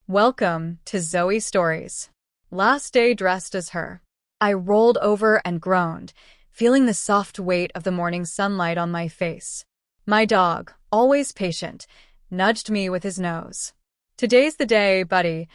Welcome to Zoe Stories. Last day dressed as her. I rolled over and groaned, feeling the soft weight of the morning sunlight on my face. My dog, always patient, nudged me with his nose. "Today's the day, buddy,"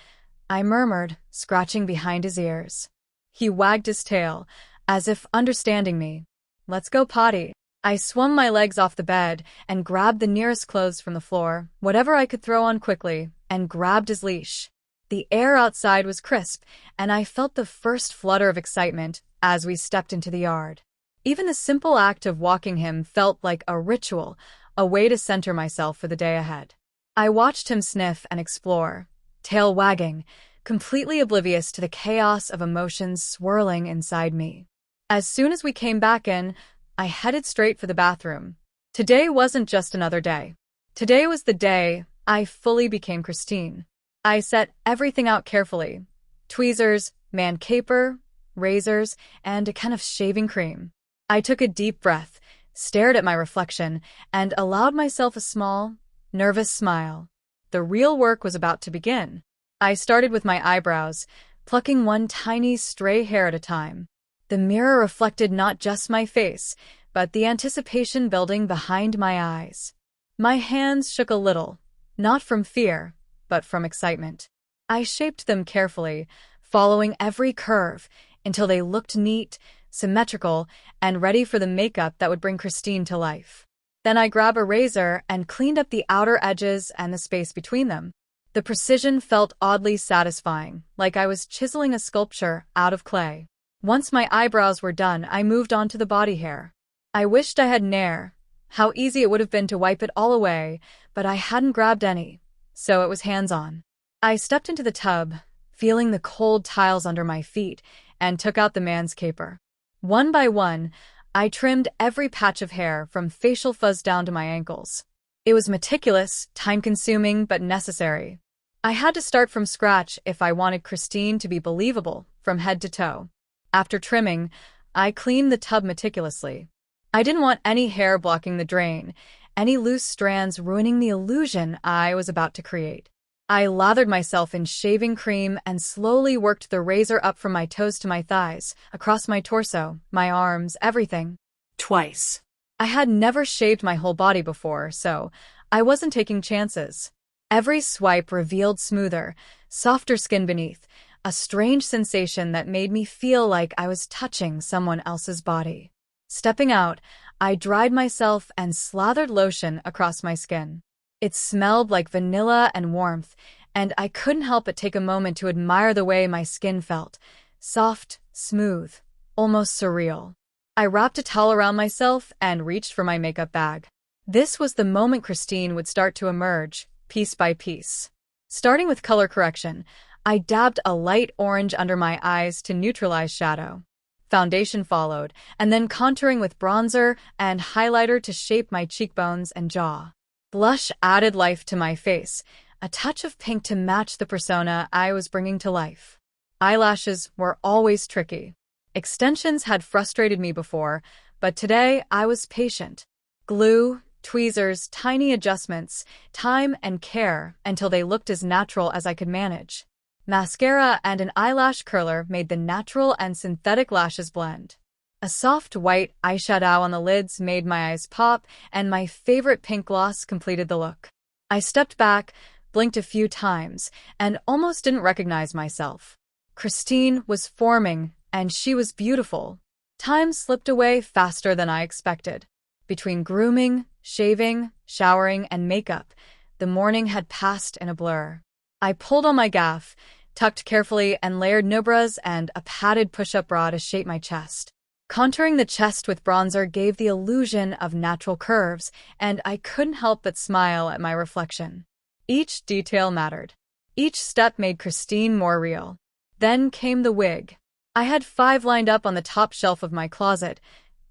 I murmured, scratching behind his ears. He wagged his tail, as if understanding me. "Let's go potty." I swung my legs off the bed and grabbed the nearest clothes from the floor, whatever I could throw on quickly, and grabbed his leash. The air outside was crisp, and I felt the first flutter of excitement as we stepped into the yard. Even the simple act of walking him felt like a ritual, a way to center myself for the day ahead. I watched him sniff and explore, tail wagging, completely oblivious to the chaos of emotions swirling inside me. As soon as we came back in, I headed straight for the bathroom. Today wasn't just another day. Today was the day I fully became Christine. I set everything out carefully. Tweezers, man caper, razors, and a can of shaving cream. I took a deep breath, stared at my reflection, and allowed myself a small, nervous smile. The real work was about to begin. I started with my eyebrows, plucking one tiny stray hair at a time. The mirror reflected not just my face, but the anticipation building behind my eyes. My hands shook a little, not from fear, but from excitement. I shaped them carefully, following every curve, until they looked neat, symmetrical, and ready for the makeup that would bring Christine to life. Then I grabbed a razor and cleaned up the outer edges and the space between them. The precision felt oddly satisfying, like I was chiseling a sculpture out of clay. Once my eyebrows were done, I moved on to the body hair. I wished I had Nair. How easy it would have been to wipe it all away, but I hadn't grabbed any, so it was hands-on. I stepped into the tub, feeling the cold tiles under my feet, and took out the man's caper. One by one, I trimmed every patch of hair from facial fuzz down to my ankles. It was meticulous, time-consuming, but necessary. I had to start from scratch if I wanted Christine to be believable from head to toe. After trimming, I cleaned the tub meticulously. I didn't want any hair blocking the drain, any loose strands ruining the illusion I was about to create. I lathered myself in shaving cream and slowly worked the razor up from my toes to my thighs, across my torso, my arms, everything. Twice. I had never shaved my whole body before, so I wasn't taking chances. Every swipe revealed smoother, softer skin beneath, a strange sensation that made me feel like I was touching someone else's body. Stepping out, I dried myself and slathered lotion across my skin. It smelled like vanilla and warmth, and I couldn't help but take a moment to admire the way my skin felt. Soft, smooth, almost surreal. I wrapped a towel around myself and reached for my makeup bag. This was the moment Christine would start to emerge, piece by piece. Starting with color correction, I dabbed a light orange under my eyes to neutralize shadow. Foundation followed, and then contouring with bronzer and highlighter to shape my cheekbones and jaw. Blush added life to my face, a touch of pink to match the persona I was bringing to life. Eyelashes were always tricky. Extensions had frustrated me before, but today I was patient. Glue, tweezers, tiny adjustments, time and care until they looked as natural as I could manage. Mascara and an eyelash curler made the natural and synthetic lashes blend. A soft white eyeshadow on the lids made my eyes pop, and my favorite pink gloss completed the look. I stepped back, blinked a few times, and almost didn't recognize myself. Christine was forming, and she was beautiful. Time slipped away faster than I expected. Between grooming, shaving, showering, and makeup, the morning had passed in a blur. I pulled on my gaff, tucked carefully, and layered nubras and a padded push-up bra to shape my chest. Contouring the chest with bronzer gave the illusion of natural curves, and I couldn't help but smile at my reflection. Each detail mattered. Each step made Christine more real. Then came the wig. I had 5 lined up on the top shelf of my closet,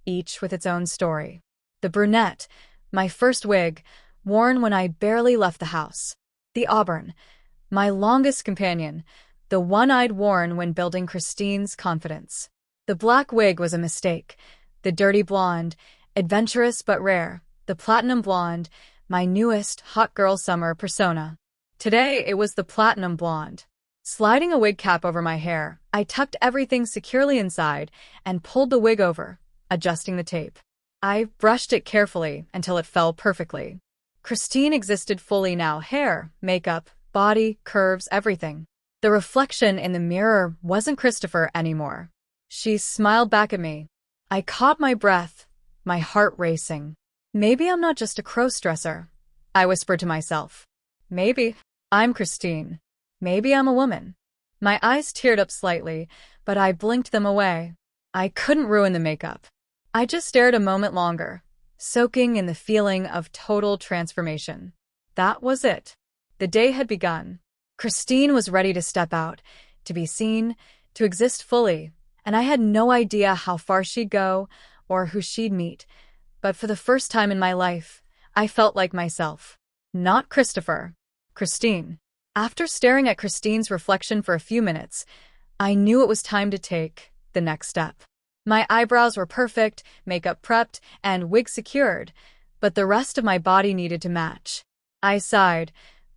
each with its own story. The brunette, my first wig, worn when I barely left the house. The auburn, my longest companion, the one I'd worn when building Christine's confidence. The black wig was a mistake. The dirty blonde, adventurous but rare. The platinum blonde, my newest hot girl summer persona. Today, it was the platinum blonde. Sliding a wig cap over my hair, I tucked everything securely inside and pulled the wig over, adjusting the tape. I brushed it carefully until it fell perfectly. Christine existed fully now: hair, makeup, body, curves, everything. The reflection in the mirror wasn't Christopher anymore. She smiled back at me. I caught my breath, my heart racing. Maybe I'm not just a crossdresser, I whispered to myself. Maybe I'm Christine. Maybe I'm a woman. My eyes teared up slightly, but I blinked them away. I couldn't ruin the makeup. I just stared a moment longer, soaking in the feeling of total transformation. That was it. The day had begun. Christine was ready to step out, to be seen, to exist fully, and I had no idea how far she'd go or who she'd meet. But for the first time in my life, I felt like myself. Not Christopher. Christine. After staring at Christine's reflection for a few minutes, I knew it was time to take the next step. My eyebrows were perfect, makeup prepped, and wig secured, but the rest of my body needed to match. I sighed,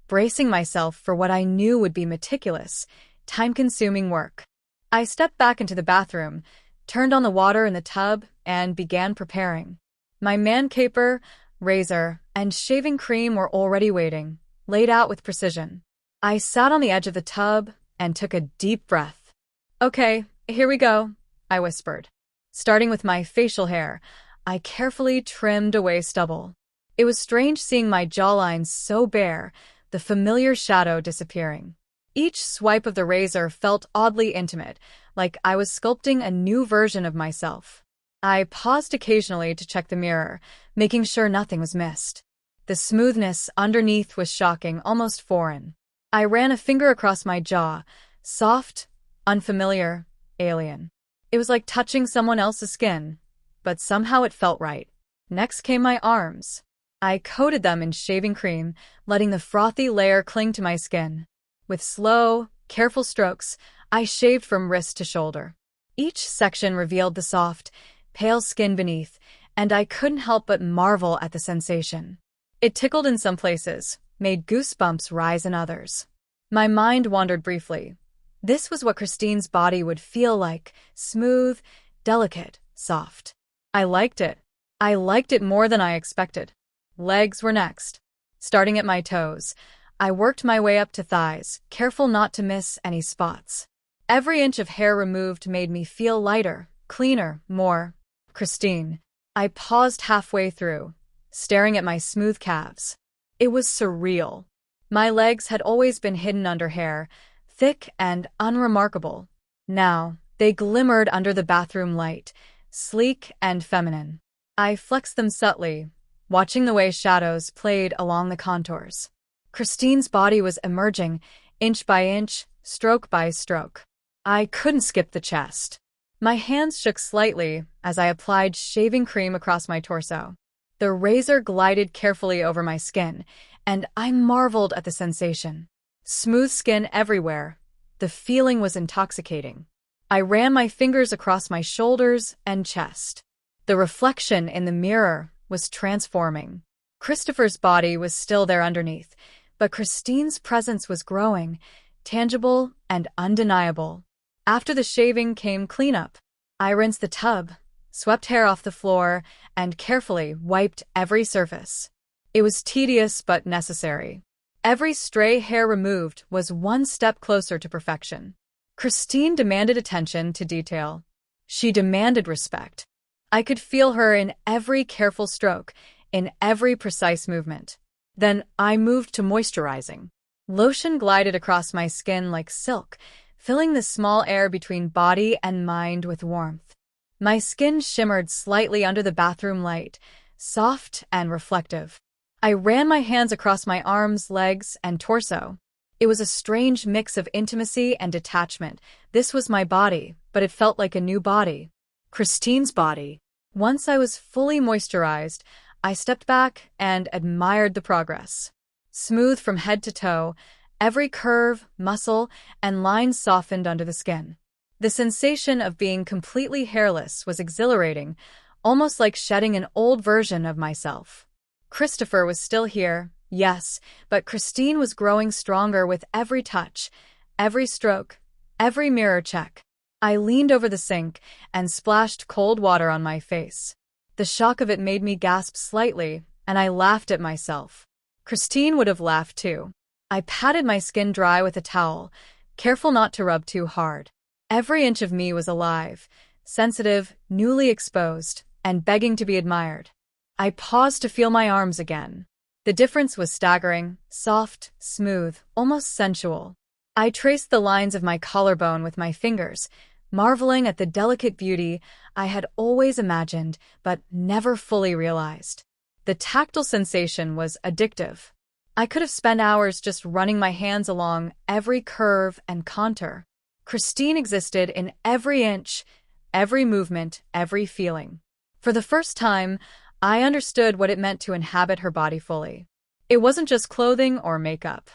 bracing myself for what I knew would be meticulous, time-consuming work. I stepped back into the bathroom, turned on the water in the tub, and began preparing. My man caper, razor, and shaving cream were already waiting, laid out with precision. I sat on the edge of the tub and took a deep breath. Okay, here we go, I whispered. Starting with my facial hair, I carefully trimmed away stubble. It was strange seeing my jawline so bare, the familiar shadow disappearing. Each swipe of the razor felt oddly intimate, like I was sculpting a new version of myself. I paused occasionally to check the mirror, making sure nothing was missed. The smoothness underneath was shocking, almost foreign. I ran a finger across my jaw, soft, unfamiliar, alien. It was like touching someone else's skin, but somehow it felt right. Next came my arms. I coated them in shaving cream, letting the frothy layer cling to my skin. With slow, careful strokes, I shaved from wrist to shoulder. Each section revealed the soft, pale skin beneath, and I couldn't help but marvel at the sensation. It tickled in some places, made goosebumps rise in others. My mind wandered briefly. This was what Christine's body would feel like: smooth, delicate, soft. I liked it. I liked it more than I expected. Legs were next. Starting at my toes, I worked my way up to thighs, careful not to miss any spots. Every inch of hair removed made me feel lighter, cleaner, more Christine. I paused halfway through, staring at my smooth calves. It was surreal. My legs had always been hidden under hair, thick and unremarkable. Now, they glimmered under the bathroom light, sleek and feminine. I flexed them subtly, watching the way shadows played along the contours. Christine's body was emerging, inch by inch, stroke by stroke. I couldn't skip the chest. My hands shook slightly as I applied shaving cream across my torso. The razor glided carefully over my skin, and I marveled at the sensation. Smooth skin everywhere. The feeling was intoxicating. I ran my fingers across my shoulders and chest. The reflection in the mirror was transforming. Christopher's body was still there underneath, but Christine's presence was growing, tangible and undeniable. After the shaving came cleanup. I rinsed the tub, swept hair off the floor, and carefully wiped every surface. It was tedious but necessary. Every stray hair removed was one step closer to perfection. Christine demanded attention to detail. She demanded respect. I could feel her in every careful stroke, in every precise movement. Then I moved to moisturizing. Lotion glided across my skin like silk, filling the small air between body and mind with warmth. My skin shimmered slightly under the bathroom light, soft and reflective. I ran my hands across my arms, legs, and torso. It was a strange mix of intimacy and detachment. This was my body, but it felt like a new body. Christine's body. Once I was fully moisturized, I stepped back and admired the progress. Smooth from head to toe, every curve, muscle, and line softened under the skin. The sensation of being completely hairless was exhilarating, almost like shedding an old version of myself. Christopher was still here, Yes, but Christine was growing stronger with every touch, every stroke, every mirror check. I leaned over the sink and splashed cold water on my face. The shock of it made me gasp slightly, and I laughed at myself. Christine would have laughed too. I patted my skin dry with a towel, careful not to rub too hard. Every inch of me was alive, sensitive, newly exposed, and begging to be admired. I paused to feel my arms again. The difference was staggering, soft, smooth, almost sensual. I traced the lines of my collarbone with my fingers, marveling at the delicate beauty I had always imagined but never fully realized. The tactile sensation was addictive. I could have spent hours just running my hands along every curve and contour. Christine existed in every inch, every movement, every feeling. For the first time, I understood what it meant to inhabit her body fully. It wasn't just clothing or makeup.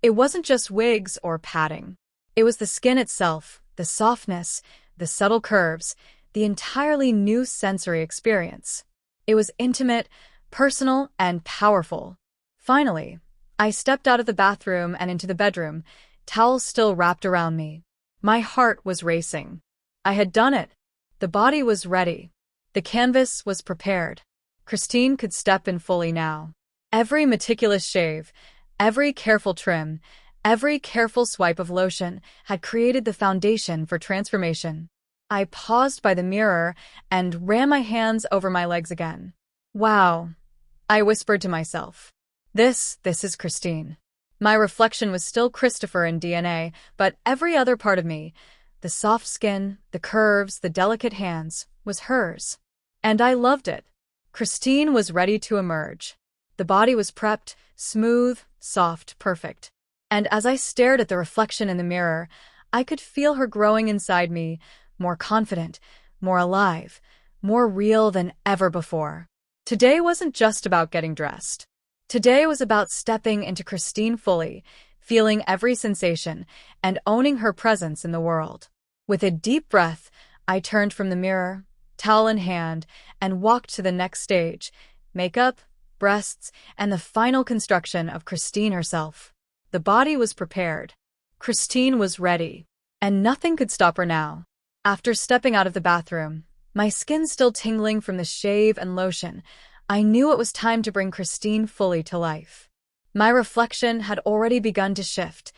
It wasn't just wigs or padding. It was the skin itself, the softness, the subtle curves, the entirely new sensory experience. It was intimate, personal, and powerful. Finally, I stepped out of the bathroom and into the bedroom, towels still wrapped around me. My heart was racing. I had done it. The body was ready. The canvas was prepared. Christine could step in fully now. Every meticulous shave, every careful trim, every careful swipe of lotion had created the foundation for transformation. I paused by the mirror and ran my hands over my legs again. Wow, I whispered to myself. This is Christine. My reflection was still Christopher in DNA, but every other part of me, the soft skin, the curves, the delicate hands, was hers. And I loved it. Christine was ready to emerge. The body was prepped, smooth, soft, perfect. And as I stared at the reflection in the mirror, I could feel her growing inside me, more confident, more alive, more real than ever before. Today wasn't just about getting dressed. Today was about stepping into Christine fully, feeling every sensation, and owning her presence in the world. With a deep breath, I turned from the mirror, towel in hand, and walked to the next stage, makeup, breasts, and the final construction of Christine herself. The body was prepared. Christine was ready. And nothing could stop her now. After stepping out of the bathroom, my skin still tingling from the shave and lotion, I knew it was time to bring Christine fully to life. My reflection had already begun to shift.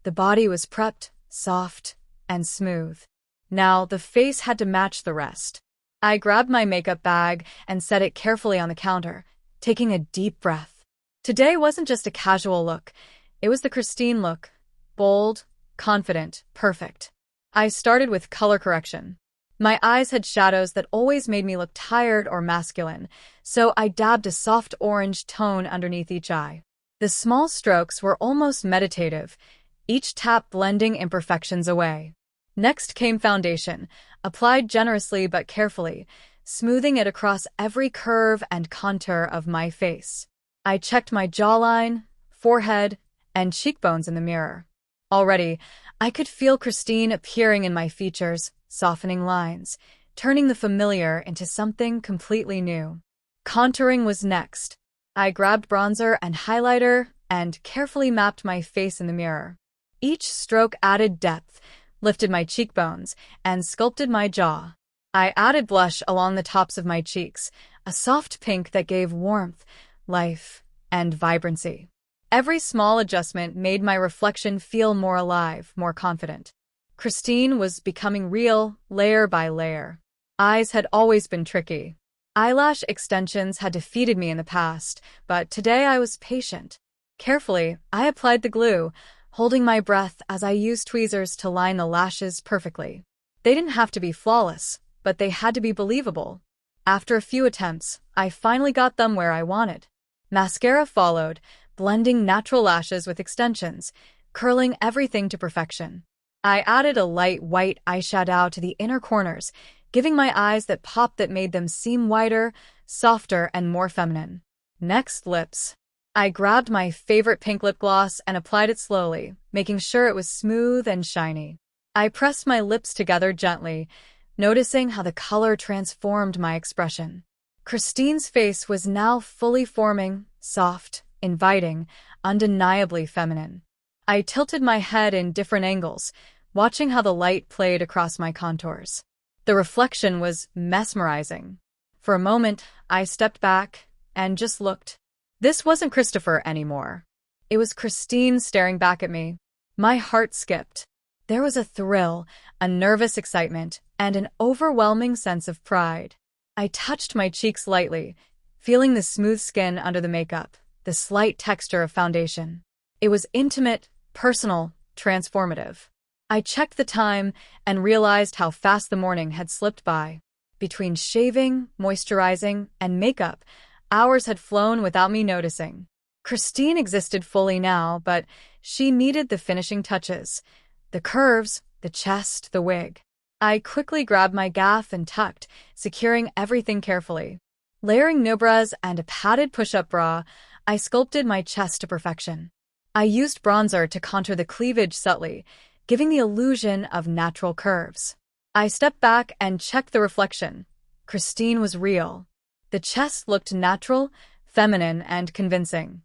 The body was prepped, soft, and smooth. Now the face had to match the rest. I grabbed my makeup bag and set it carefully on the counter, taking a deep breath. Today wasn't just a casual look. It was the Christine look. Bold, confident, perfect. I started with color correction. My eyes had shadows that always made me look tired or masculine, so I dabbed a soft orange tone underneath each eye. The small strokes were almost meditative, each tap blending imperfections away. Next came foundation, applied generously but carefully, smoothing it across every curve and contour of my face. I checked my jawline, forehead, and cheekbones in the mirror. Already, I could feel Christine appearing in my features, softening lines, turning the familiar into something completely new. Contouring was next. I grabbed bronzer and highlighter and carefully mapped my face in the mirror. Each stroke added depth, lifted my cheekbones, and sculpted my jaw. I added blush along the tops of my cheeks, a soft pink that gave warmth, life, and vibrancy. Every small adjustment made my reflection feel more alive, more confident. Christine was becoming real, layer by layer. Eyes had always been tricky. Eyelash extensions had defeated me in the past, but today I was patient. Carefully, I applied the glue, holding my breath as I used tweezers to line the lashes perfectly. They didn't have to be flawless, but they had to be believable. After a few attempts, I finally got them where I wanted. Mascara followed, blending natural lashes with extensions, curling everything to perfection. I added a light white eyeshadow to the inner corners, giving my eyes that pop that made them seem wider, softer, and more feminine. Next, lips. I grabbed my favorite pink lip gloss and applied it slowly, making sure it was smooth and shiny. I pressed my lips together gently, noticing how the color transformed my expression. Christine's face was now fully forming, soft, inviting, undeniably feminine. I tilted my head in different angles, watching how the light played across my contours. The reflection was mesmerizing. For a moment, I stepped back and just looked. This wasn't Christopher anymore. It was Christine staring back at me. My heart skipped. There was a thrill, a nervous excitement, and an overwhelming sense of pride. I touched my cheeks lightly, feeling the smooth skin under the makeup, the slight texture of foundation. It was intimate, personal, transformative. I checked the time and realized how fast the morning had slipped by. Between shaving, moisturizing, and makeup, hours had flown without me noticing. Christine existed fully now, but she needed the finishing touches. The curves, the chest, the wig. I quickly grabbed my gaff and tucked, securing everything carefully. Layering nubras and a padded push-up bra, I sculpted my chest to perfection. I used bronzer to contour the cleavage subtly, giving the illusion of natural curves. I stepped back and checked the reflection. Christine was real. The chest looked natural, feminine, and convincing.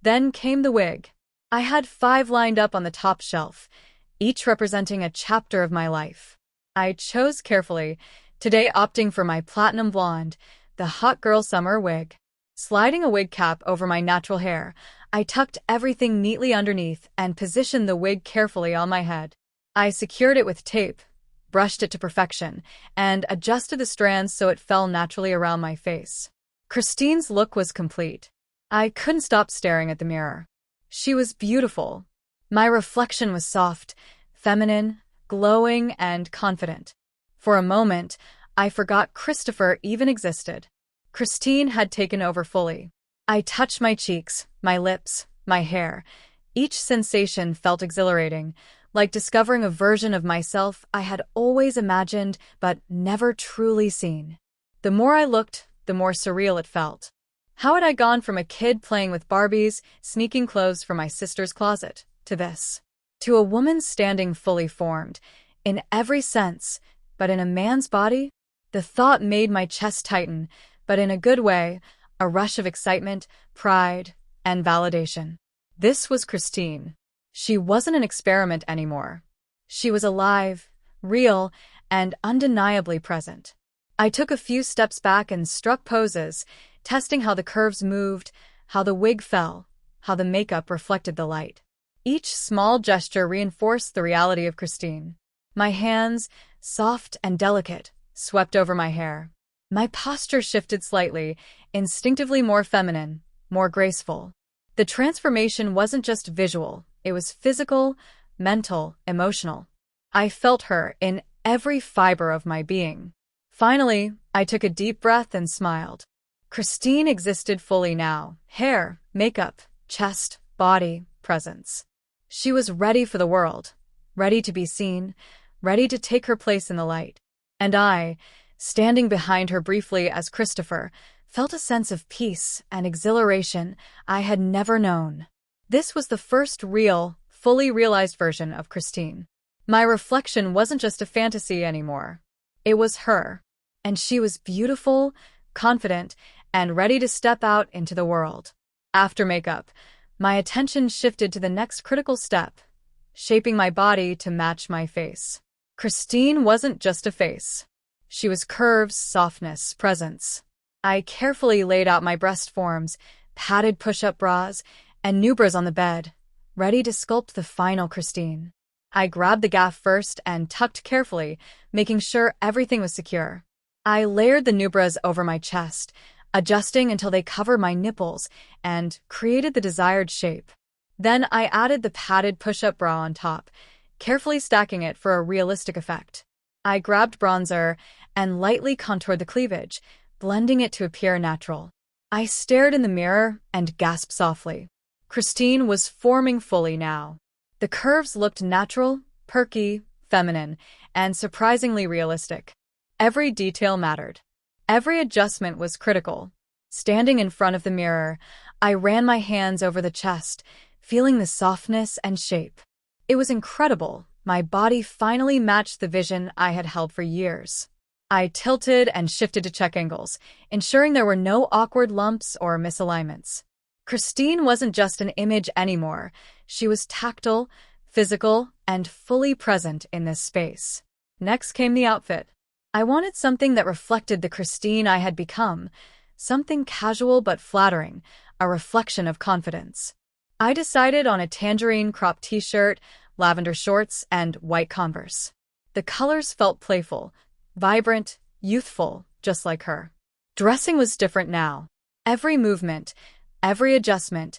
Then came the wig. I had 5 lined up on the top shelf, each representing a chapter of my life. I chose carefully, today opting for my platinum blonde, the hot girl summer wig. Sliding a wig cap over my natural hair, I tucked everything neatly underneath and positioned the wig carefully on my head. I secured it with tape, brushed it to perfection, and adjusted the strands so it fell naturally around my face. Christine's look was complete. I couldn't stop staring at the mirror. She was beautiful. My reflection was soft, feminine, glowing, and confident. For a moment, I forgot Christopher even existed. Christine had taken over fully. I touched my cheeks, my lips, my hair. Each sensation felt exhilarating, like discovering a version of myself I had always imagined but never truly seen. The more I looked, the more surreal it felt. How had I gone from a kid playing with Barbies, sneaking clothes from my sister's closet, to this? To a woman standing fully formed, in every sense, but in a man's body? The thought made my chest tighten, but in a good way, a rush of excitement, pride, and validation. This was Christine. She wasn't an experiment anymore. She was alive, real, and undeniably present. I took a few steps back and struck poses, testing how the curves moved, how the wig fell, how the makeup reflected the light. Each small gesture reinforced the reality of Christine. My hands, soft and delicate, swept over my hair. My posture shifted slightly, instinctively more feminine, more graceful. The transformation wasn't just visual, it was physical, mental, emotional. I felt her in every fiber of my being. Finally, I took a deep breath and smiled. Christine existed fully now. Hair, makeup, chest, body, presence. She was ready for the world, ready to be seen, ready to take her place in the light. And I, standing behind her briefly as Christopher, felt a sense of peace and exhilaration I had never known. This was the first real, fully realized version of Christine. My reflection wasn't just a fantasy anymore. It was her. And she was beautiful, confident, and ready to step out into the world. After makeup, my attention shifted to the next critical step, shaping my body to match my face. Christine wasn't just a face. She was curves, softness, presence. I carefully laid out my breast forms, padded push-up bras, and nubras on the bed, ready to sculpt the final Christine. I grabbed the gaff first and tucked carefully, making sure everything was secure. I layered the nubras over my chest, adjusting until they covered my nipples and created the desired shape. Then I added the padded push-up bra on top, carefully stacking it for a realistic effect. I grabbed bronzer and lightly contoured the cleavage, blending it to appear natural. I stared in the mirror and gasped softly. Christine was forming fully now. The curves looked natural, perky, feminine, and surprisingly realistic. Every detail mattered. Every adjustment was critical. Standing in front of the mirror, I ran my hands over the chest, feeling the softness and shape. It was incredible. My body finally matched the vision I had held for years. I tilted and shifted to check angles, ensuring there were no awkward lumps or misalignments. Christine wasn't just an image anymore. She was tactile, physical, and fully present in this space. Next came the outfit. I wanted something that reflected the Christine I had become, something casual but flattering, a reflection of confidence. I decided on a tangerine crop t-shirt, lavender shorts, and white Converse. The colors felt playful, vibrant, youthful, just like her. Dressing was different now. Every movement, every adjustment,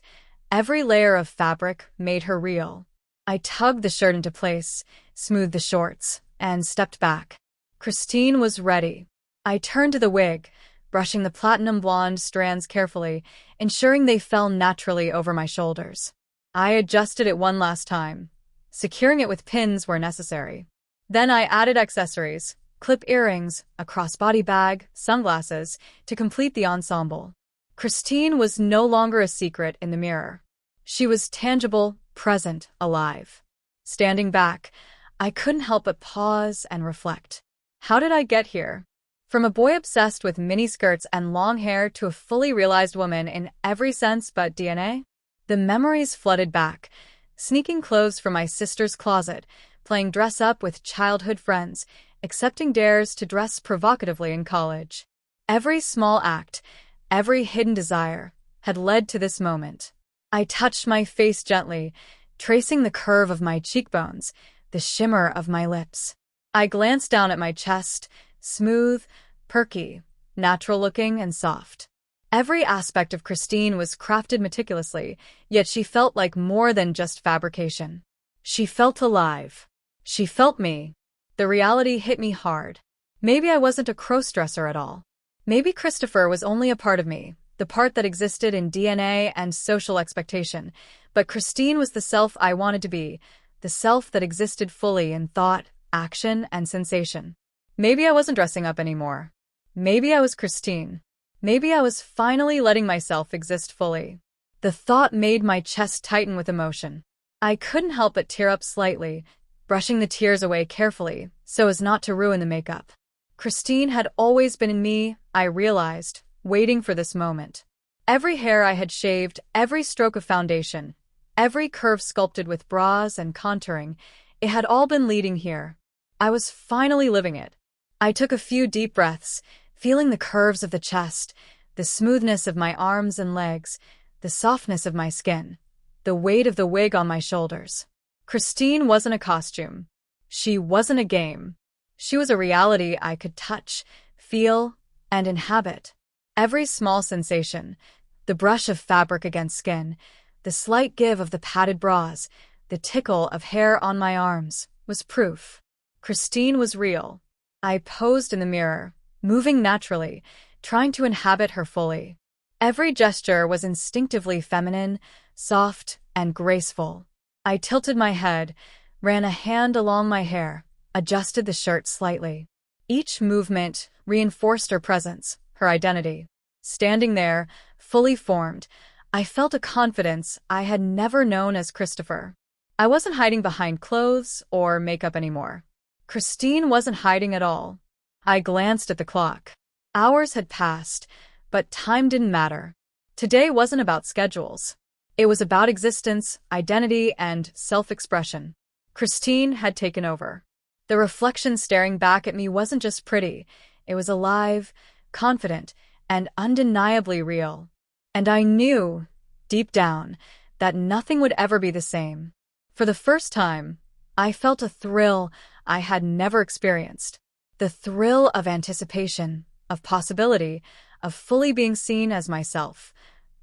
every layer of fabric made her real. I tugged the shirt into place, smoothed the shorts, and stepped back. Christine was ready. I turned to the wig, brushing the platinum blonde strands carefully, ensuring they fell naturally over my shoulders. I adjusted it one last time, securing it with pins where necessary. Then I added accessories, clip earrings, a crossbody bag, sunglasses, to complete the ensemble. Christine was no longer a secret in the mirror. She was tangible, present, alive. Standing back, I couldn't help but pause and reflect. How did I get here? From a boy obsessed with miniskirts and long hair to a fully realized woman in every sense but DNA? The memories flooded back, sneaking clothes from my sister's closet, playing dress-up with childhood friends, accepting dares to dress provocatively in college. Every small act, every hidden desire, had led to this moment. I touched my face gently, tracing the curve of my cheekbones, the shimmer of my lips. I glanced down at my chest, smooth, perky, natural-looking, and soft. Every aspect of Christine was crafted meticulously, yet she felt like more than just fabrication. She felt alive. She felt me. The reality hit me hard. Maybe I wasn't a crossdresser at all. Maybe Christopher was only a part of me, the part that existed in DNA and social expectation, but Christine was the self I wanted to be, the self that existed fully in thought, action, and sensation. Maybe I wasn't dressing up anymore. Maybe I was Christine. Maybe I was finally letting myself exist fully. The thought made my chest tighten with emotion. I couldn't help but tear up slightly, brushing the tears away carefully so as not to ruin the makeup. Christine had always been in me, I realized, waiting for this moment. Every hair I had shaved, every stroke of foundation, every curve sculpted with bras and contouring, it had all been leading here. I was finally living it. I took a few deep breaths, feeling the curves of the chest, the smoothness of my arms and legs, the softness of my skin, the weight of the wig on my shoulders. Christine wasn't a costume. She wasn't a game. She was a reality I could touch, feel, and inhabit. Every small sensation, the brush of fabric against skin, the slight give of the padded bras, the tickle of hair on my arms, was proof. Christine was real. I posed in the mirror, moving naturally, trying to inhabit her fully. Every gesture was instinctively feminine, soft, and graceful. I tilted my head, ran a hand along my hair, adjusted the shirt slightly. Each movement reinforced her presence, her identity. Standing there, fully formed, I felt a confidence I had never known as Christopher. I wasn't hiding behind clothes or makeup anymore. Christine wasn't hiding at all. I glanced at the clock. Hours had passed, but time didn't matter. Today wasn't about schedules. It was about existence, identity, and self-expression. Christine had taken over. The reflection staring back at me wasn't just pretty. It was alive, confident, and undeniably real. And I knew, deep down, that nothing would ever be the same. For the first time, I felt a thrill I had never experienced. The thrill of anticipation, of possibility, of fully being seen as myself,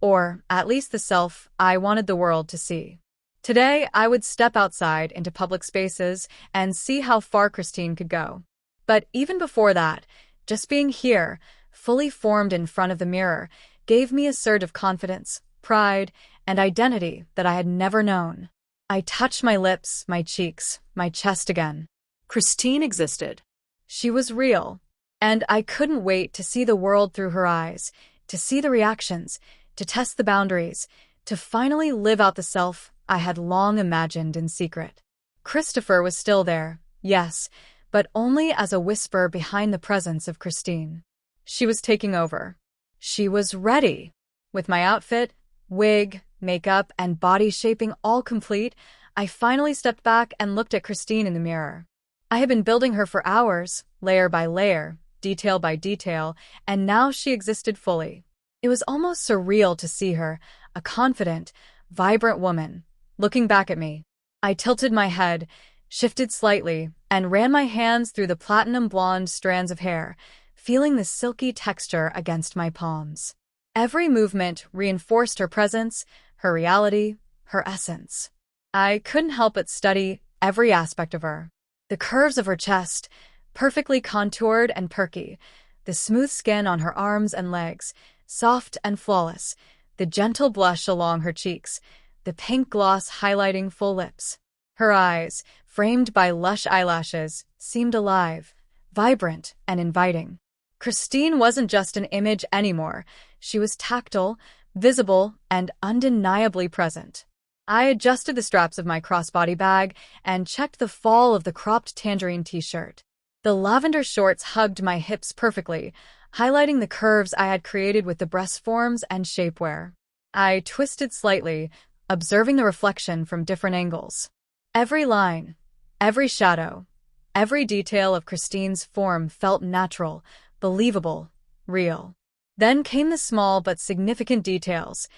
or at least the self I wanted the world to see. Today, I would step outside into public spaces and see how far Christine could go. But even before that, just being here, fully formed in front of the mirror, gave me a surge of confidence, pride, and identity that I had never known. I touched my lips, my cheeks, my chest again. Christine existed. She was real, and I couldn't wait to see the world through her eyes, to see the reactions, to test the boundaries, to finally live out the self I had long imagined in secret. Christopher was still there, yes, but only as a whisper behind the presence of Christine. She was taking over. She was ready. With my outfit, Wig, makeup, and body shaping all complete, I finally stepped back and looked at Christine in the mirror. I had been building her for hours, layer by layer, detail by detail, and now she existed fully. It was almost surreal to see her, a confident, vibrant woman, looking back at me. I tilted my head, shifted slightly, and ran my hands through the platinum blonde strands of hair, feeling the silky texture against my palms. Every movement reinforced her presence, her reality, her essence. I couldn't help but study every aspect of her. The curves of her chest, perfectly contoured and perky, the smooth skin on her arms and legs, soft and flawless, the gentle blush along her cheeks, the pink gloss highlighting full lips. Her eyes, framed by lush eyelashes, seemed alive, vibrant, and inviting. Christine wasn't just an image anymore. She was tactile, visible, and undeniably present. I adjusted the straps of my crossbody bag and checked the fall of the cropped tangerine t-shirt. The lavender shorts hugged my hips perfectly, highlighting the curves I had created with the breast forms and shapewear. I twisted slightly, observing the reflection from different angles. Every line, every shadow, every detail of Christine's form felt natural, believable, real. Then came the small but significant details: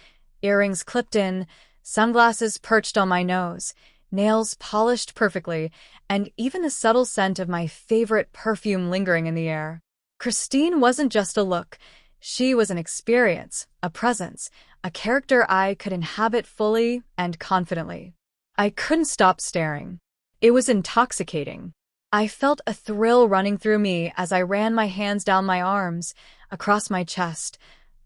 earrings clipped in, sunglasses perched on my nose, nails polished perfectly, and even the subtle scent of my favorite perfume lingering in the air. Christine wasn't just a look. She was an experience, a presence, a character I could inhabit fully and confidently. I couldn't stop staring. It was intoxicating. I felt a thrill running through me as I ran my hands down my arms, across my chest,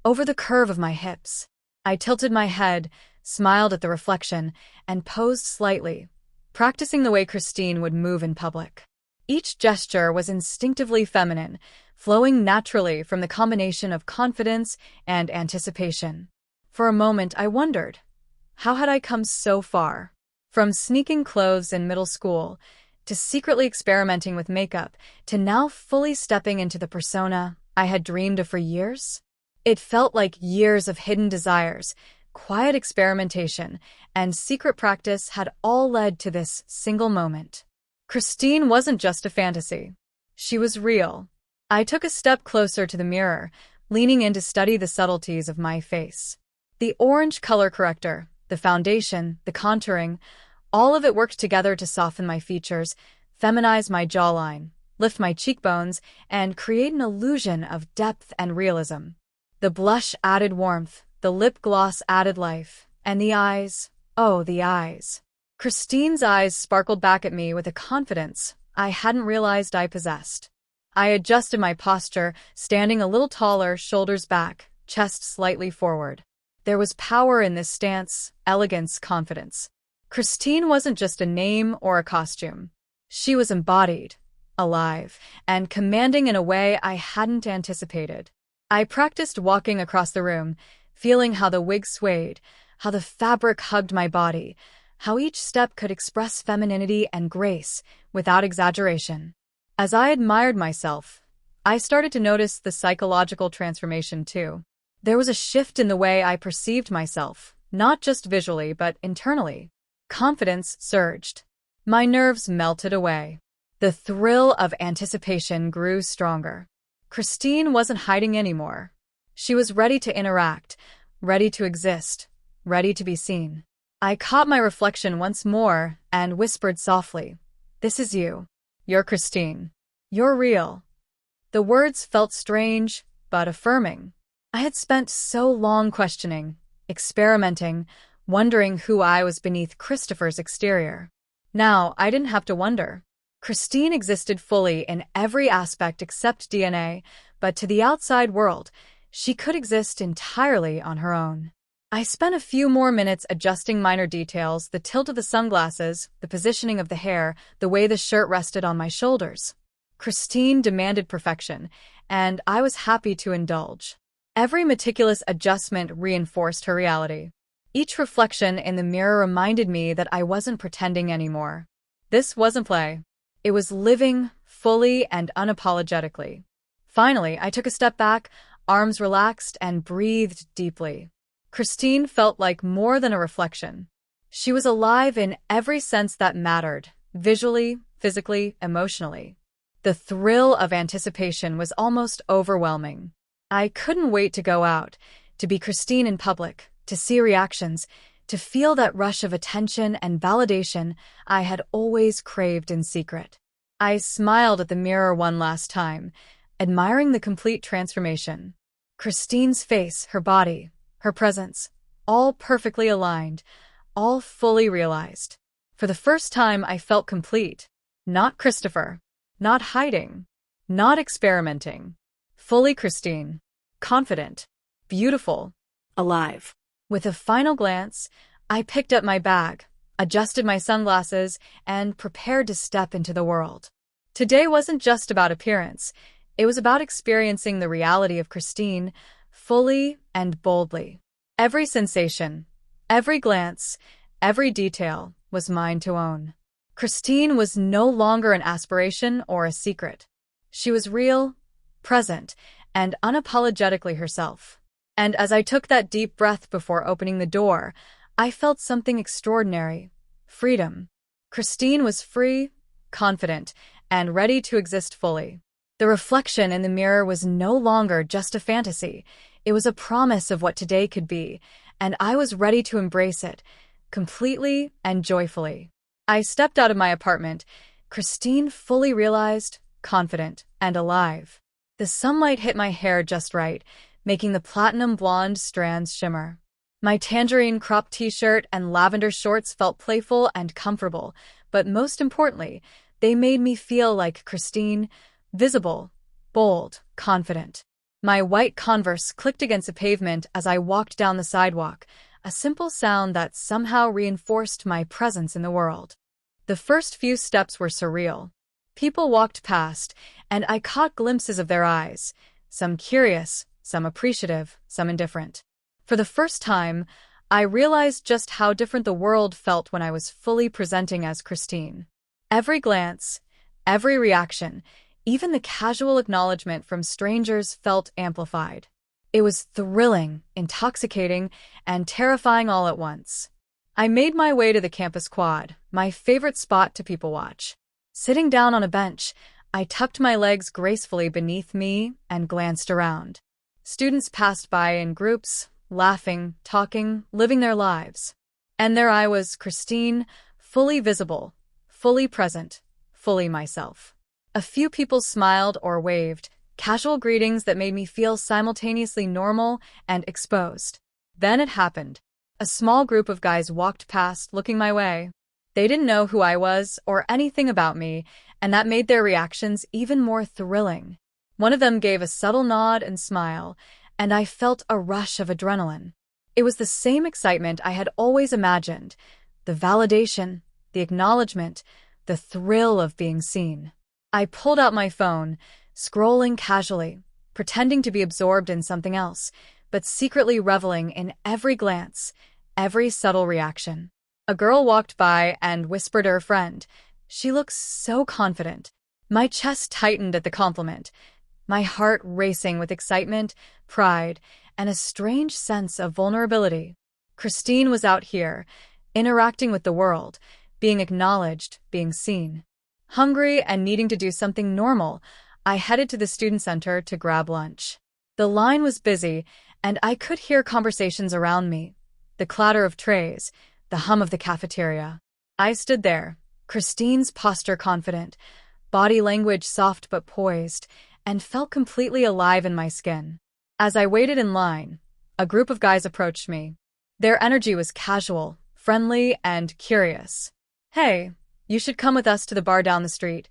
over the curve of my hips. I tilted my head, smiled at the reflection, and posed slightly, practicing the way Christine would move in public. Each gesture was instinctively feminine, flowing naturally from the combination of confidence and anticipation. For a moment, I wondered, how had I come so far? From sneaking clothes in middle school, to secretly experimenting with makeup, to now fully stepping into the persona I had dreamed of for years? It felt like years of hidden desires, quiet experimentation, and secret practice had all led to this single moment. Christine wasn't just a fantasy. She was real. I took a step closer to the mirror, leaning in to study the subtleties of my face. The orange color corrector, the foundation, the contouring, all of it worked together to soften my features, feminize my jawline, lift my cheekbones, and create an illusion of depth and realism. The blush added warmth, the lip gloss added life, and the eyes, oh, the eyes. Christine's eyes sparkled back at me with a confidence I hadn't realized I possessed. I adjusted my posture, standing a little taller, shoulders back, chest slightly forward. There was power in this stance, elegance, confidence. Christine wasn't just a name or a costume. She was embodied, alive, and commanding in a way I hadn't anticipated. I practiced walking across the room, feeling how the wig swayed, how the fabric hugged my body, how each step could express femininity and grace without exaggeration. As I admired myself, I started to notice the psychological transformation too. There was a shift in the way I perceived myself, not just visually but internally. Confidence surged. My nerves melted away. The thrill of anticipation grew stronger. Christine wasn't hiding anymore. She was ready to interact, ready to exist, ready to be seen. I caught my reflection once more and whispered softly, "This is you. You're Christine. You're real." The words felt strange, but affirming. I had spent so long questioning, experimenting, wondering who I was beneath Christopher's exterior. Now, I didn't have to wonder. Christine existed fully in every aspect except DNA, but to the outside world, she could exist entirely on her own. I spent a few more minutes adjusting minor details, the tilt of the sunglasses, the positioning of the hair, the way the shirt rested on my shoulders. Christine demanded perfection, and I was happy to indulge. Every meticulous adjustment reinforced her reality. Each reflection in the mirror reminded me that I wasn't pretending anymore. This wasn't play. It was living, fully and unapologetically. Finally, I took a step back, arms relaxed, and breathed deeply. Christine felt like more than a reflection. She was alive in every sense that mattered, visually, physically, emotionally. The thrill of anticipation was almost overwhelming. I couldn't wait to go out, to be Christine in public, to see reactions, to feel that rush of attention and validation I had always craved in secret. I smiled at the mirror one last time, admiring the complete transformation. Christine's face, her body, her presence, all perfectly aligned, all fully realized. For the first time, I felt complete. Not Christopher. Not hiding. Not experimenting. Fully Christine. Confident. Beautiful. Alive. With a final glance, I picked up my bag, adjusted my sunglasses, and prepared to step into the world. Today wasn't just about appearance. It was about experiencing the reality of Christine, fully and boldly. Every sensation, every glance, every detail was mine to own. Christine was no longer an aspiration or a secret. She was real, present, and unapologetically herself. And as I took that deep breath before opening the door, I felt something extraordinary. Freedom. Christine was free, confident, and ready to exist fully. The reflection in the mirror was no longer just a fantasy. It was a promise of what today could be, and I was ready to embrace it, completely and joyfully. I stepped out of my apartment, Christine fully realized, confident, and alive. The sunlight hit my hair just right, making the platinum blonde strands shimmer. My tangerine crop t-shirt and lavender shorts felt playful and comfortable, but most importantly, they made me feel like Christine, visible, bold, confident. My white Converse clicked against the pavement as I walked down the sidewalk, a simple sound that somehow reinforced my presence in the world. The first few steps were surreal. People walked past, and I caught glimpses of their eyes, some curious, some appreciative, some indifferent. For the first time, I realized just how different the world felt when I was fully presenting as Christine. Every glance, every reaction, even the casual acknowledgement from strangers felt amplified. It was thrilling, intoxicating, and terrifying all at once. I made my way to the campus quad, my favorite spot to people watch. Sitting down on a bench, I tucked my legs gracefully beneath me and glanced around. Students passed by in groups, laughing, talking, living their lives. And there I was, Christine, fully visible, fully present, fully myself. A few people smiled or waved, casual greetings that made me feel simultaneously normal and exposed. Then it happened. A small group of guys walked past, looking my way. They didn't know who I was or anything about me, and that made their reactions even more thrilling. One of them gave a subtle nod and smile, and I felt a rush of adrenaline. It was the same excitement I had always imagined, the validation, the acknowledgement, the thrill of being seen. I pulled out my phone, scrolling casually, pretending to be absorbed in something else, but secretly reveling in every glance, every subtle reaction. A girl walked by and whispered to her friend, "She looks so confident." My chest tightened at the compliment, my heart racing with excitement, pride, and a strange sense of vulnerability. Christine was out here, interacting with the world, being acknowledged, being seen. Hungry and needing to do something normal, I headed to the student center to grab lunch. The line was busy, and I could hear conversations around me, the clatter of trays, the hum of the cafeteria. I stood there, Christine's posture confident, body language soft but poised, and felt completely alive in my skin. As I waited in line, a group of guys approached me. Their energy was casual, friendly, and curious. "Hey, you should come with us to the bar down the street,"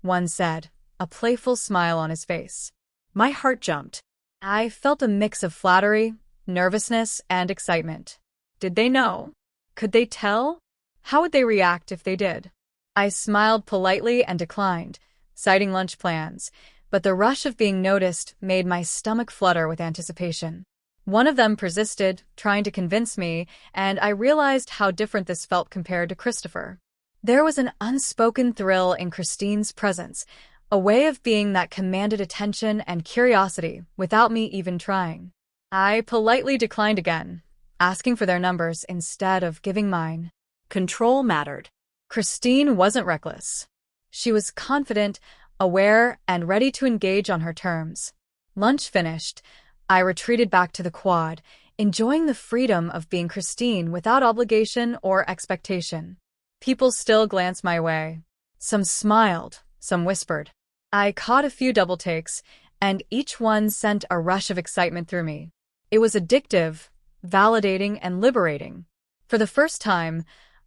one said, a playful smile on his face. My heart jumped. I felt a mix of flattery, nervousness, and excitement. Did they know? Could they tell? How would they react if they did? I smiled politely and declined, citing lunch plans, but the rush of being noticed made my stomach flutter with anticipation. One of them persisted, trying to convince me, and I realized how different this felt compared to Christopher. There was an unspoken thrill in Christine's presence, a way of being that commanded attention and curiosity without me even trying. I politely declined again, asking for their numbers instead of giving mine. Control mattered. Christine wasn't reckless. She was confident, aware, and ready to engage on her terms. Lunch finished, I retreated back to the quad, enjoying the freedom of being Christine without obligation or expectation. People still glanced my way. Some smiled, some whispered. I caught a few double takes, and each one sent a rush of excitement through me. It was addictive, validating, and liberating. For the first time,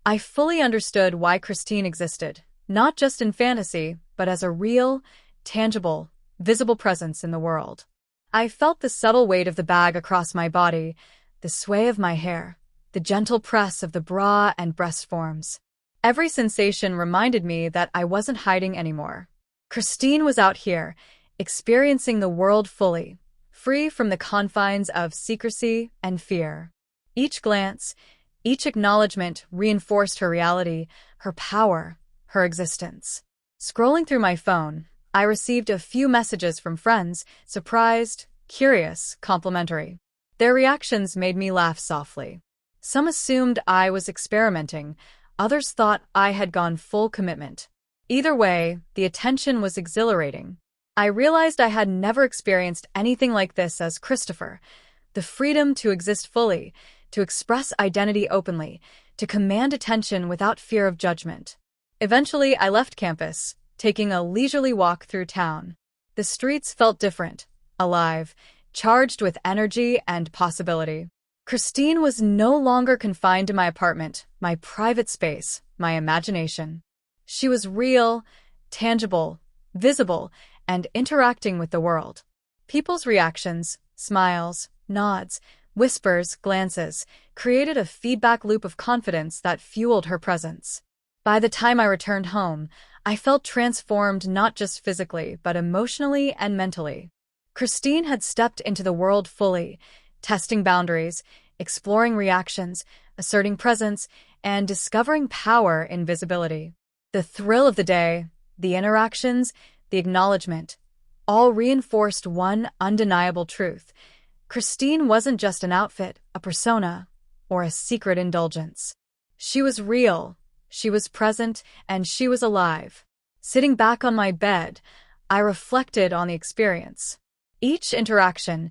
I fully understood why Christine existed, not just in fantasy, but as a real, tangible, visible presence in the world. I felt the subtle weight of the bag across my body, the sway of my hair, the gentle press of the bra and breast forms. Every sensation reminded me that I wasn't hiding anymore. Christine was out here, experiencing the world fully, free from the confines of secrecy and fear. Each glance, each acknowledgement reinforced her reality, her power, her existence. Scrolling through my phone, I received a few messages from friends, surprised, curious, complimentary. Their reactions made me laugh softly. Some assumed I was experimenting, others thought I had gone full commitment. Either way, the attention was exhilarating. I realized I had never experienced anything like this as Christopher. The freedom to exist fully, to express identity openly, to command attention without fear of judgment. Eventually, I left campus, taking a leisurely walk through town. The streets felt different, alive, charged with energy and possibility. Christine was no longer confined to my apartment, my private space, my imagination. She was real, tangible, visible, and interacting with the world. People's reactions, smiles, nods, whispers, glances, created a feedback loop of confidence that fueled her presence. By the time I returned home, I felt transformed not just physically, but emotionally and mentally. Christine had stepped into the world fully, testing boundaries, exploring reactions, asserting presence, and discovering power in visibility. The thrill of the day, the interactions, the acknowledgement, all reinforced one undeniable truth. Christine wasn't just an outfit, a persona, or a secret indulgence. She was real, she was present, and she was alive. Sitting back on my bed, I reflected on the experience. Each interaction,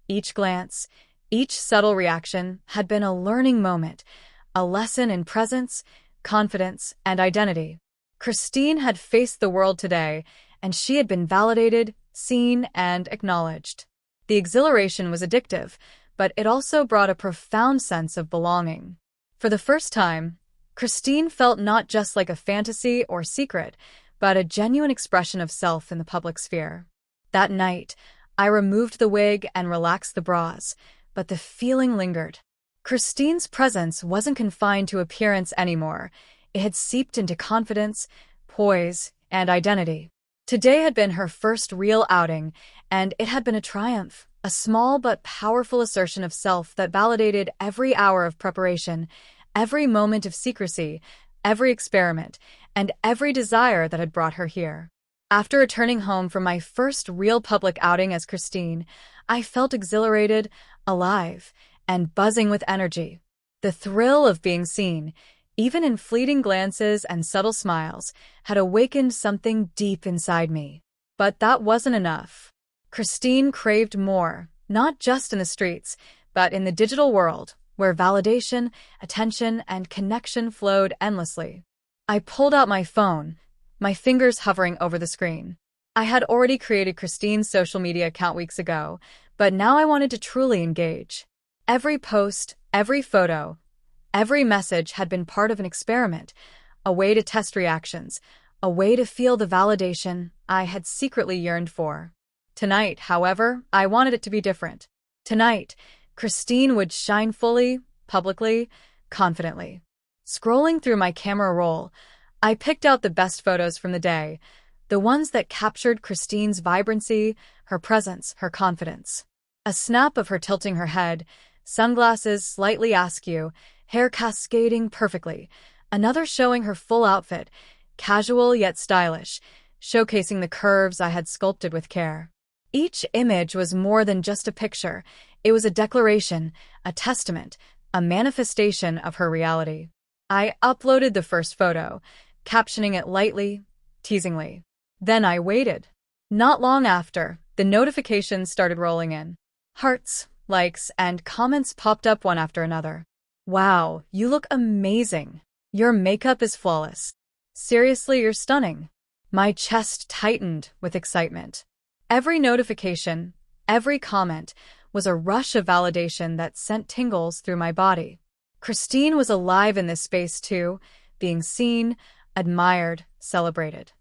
each glance, each subtle reaction had been a learning moment, a lesson in presence, confidence, and identity. Christine had faced the world today, and she had been validated, seen, and acknowledged. The exhilaration was addictive, but it also brought a profound sense of belonging. For the first time, Christine felt not just like a fantasy or secret, but a genuine expression of self in the public sphere. That night, I removed the wig and relaxed the bras, but the feeling lingered. Christine's presence wasn't confined to appearance anymore. It had seeped into confidence, poise, and identity. Today had been her first real outing, and it had been a triumph, a small but powerful assertion of self that validated every hour of preparation, every moment of secrecy, every experiment, and every desire that had brought her here. After returning home from my first real public outing as Christine, I felt exhilarated, alive, and buzzing with energy. The thrill of being seen, even in fleeting glances and subtle smiles, had awakened something deep inside me. But that wasn't enough. Christine craved more, not just in the streets, but in the digital world, where validation, attention, and connection flowed endlessly. I pulled out my phone, my fingers hovering over the screen. I had already created Christine's social media account weeks ago, but now I wanted to truly engage. Every post, every photo, every message had been part of an experiment, a way to test reactions, a way to feel the validation I had secretly yearned for. Tonight, however, I wanted it to be different. Tonight, Christine would shine fully, publicly, confidently. Scrolling through my camera roll, I picked out the best photos from the day, the ones that captured Christine's vibrancy, her presence, her confidence. A snap of her tilting her head, sunglasses slightly askew, hair cascading perfectly. Another showing her full outfit, casual yet stylish, showcasing the curves I had sculpted with care. Each image was more than just a picture. It was a declaration, a testament, a manifestation of her reality. I uploaded the first photo, captioning it lightly, teasingly. Then I waited. Not long after, the notifications started rolling in. Hearts, likes, and comments popped up one after another. Wow, you look amazing. Your makeup is flawless. Seriously, you're stunning. My chest tightened with excitement. Every notification, every comment, was a rush of validation that sent tingles through my body. Christine was alive in this space too, being seen, admired, celebrated.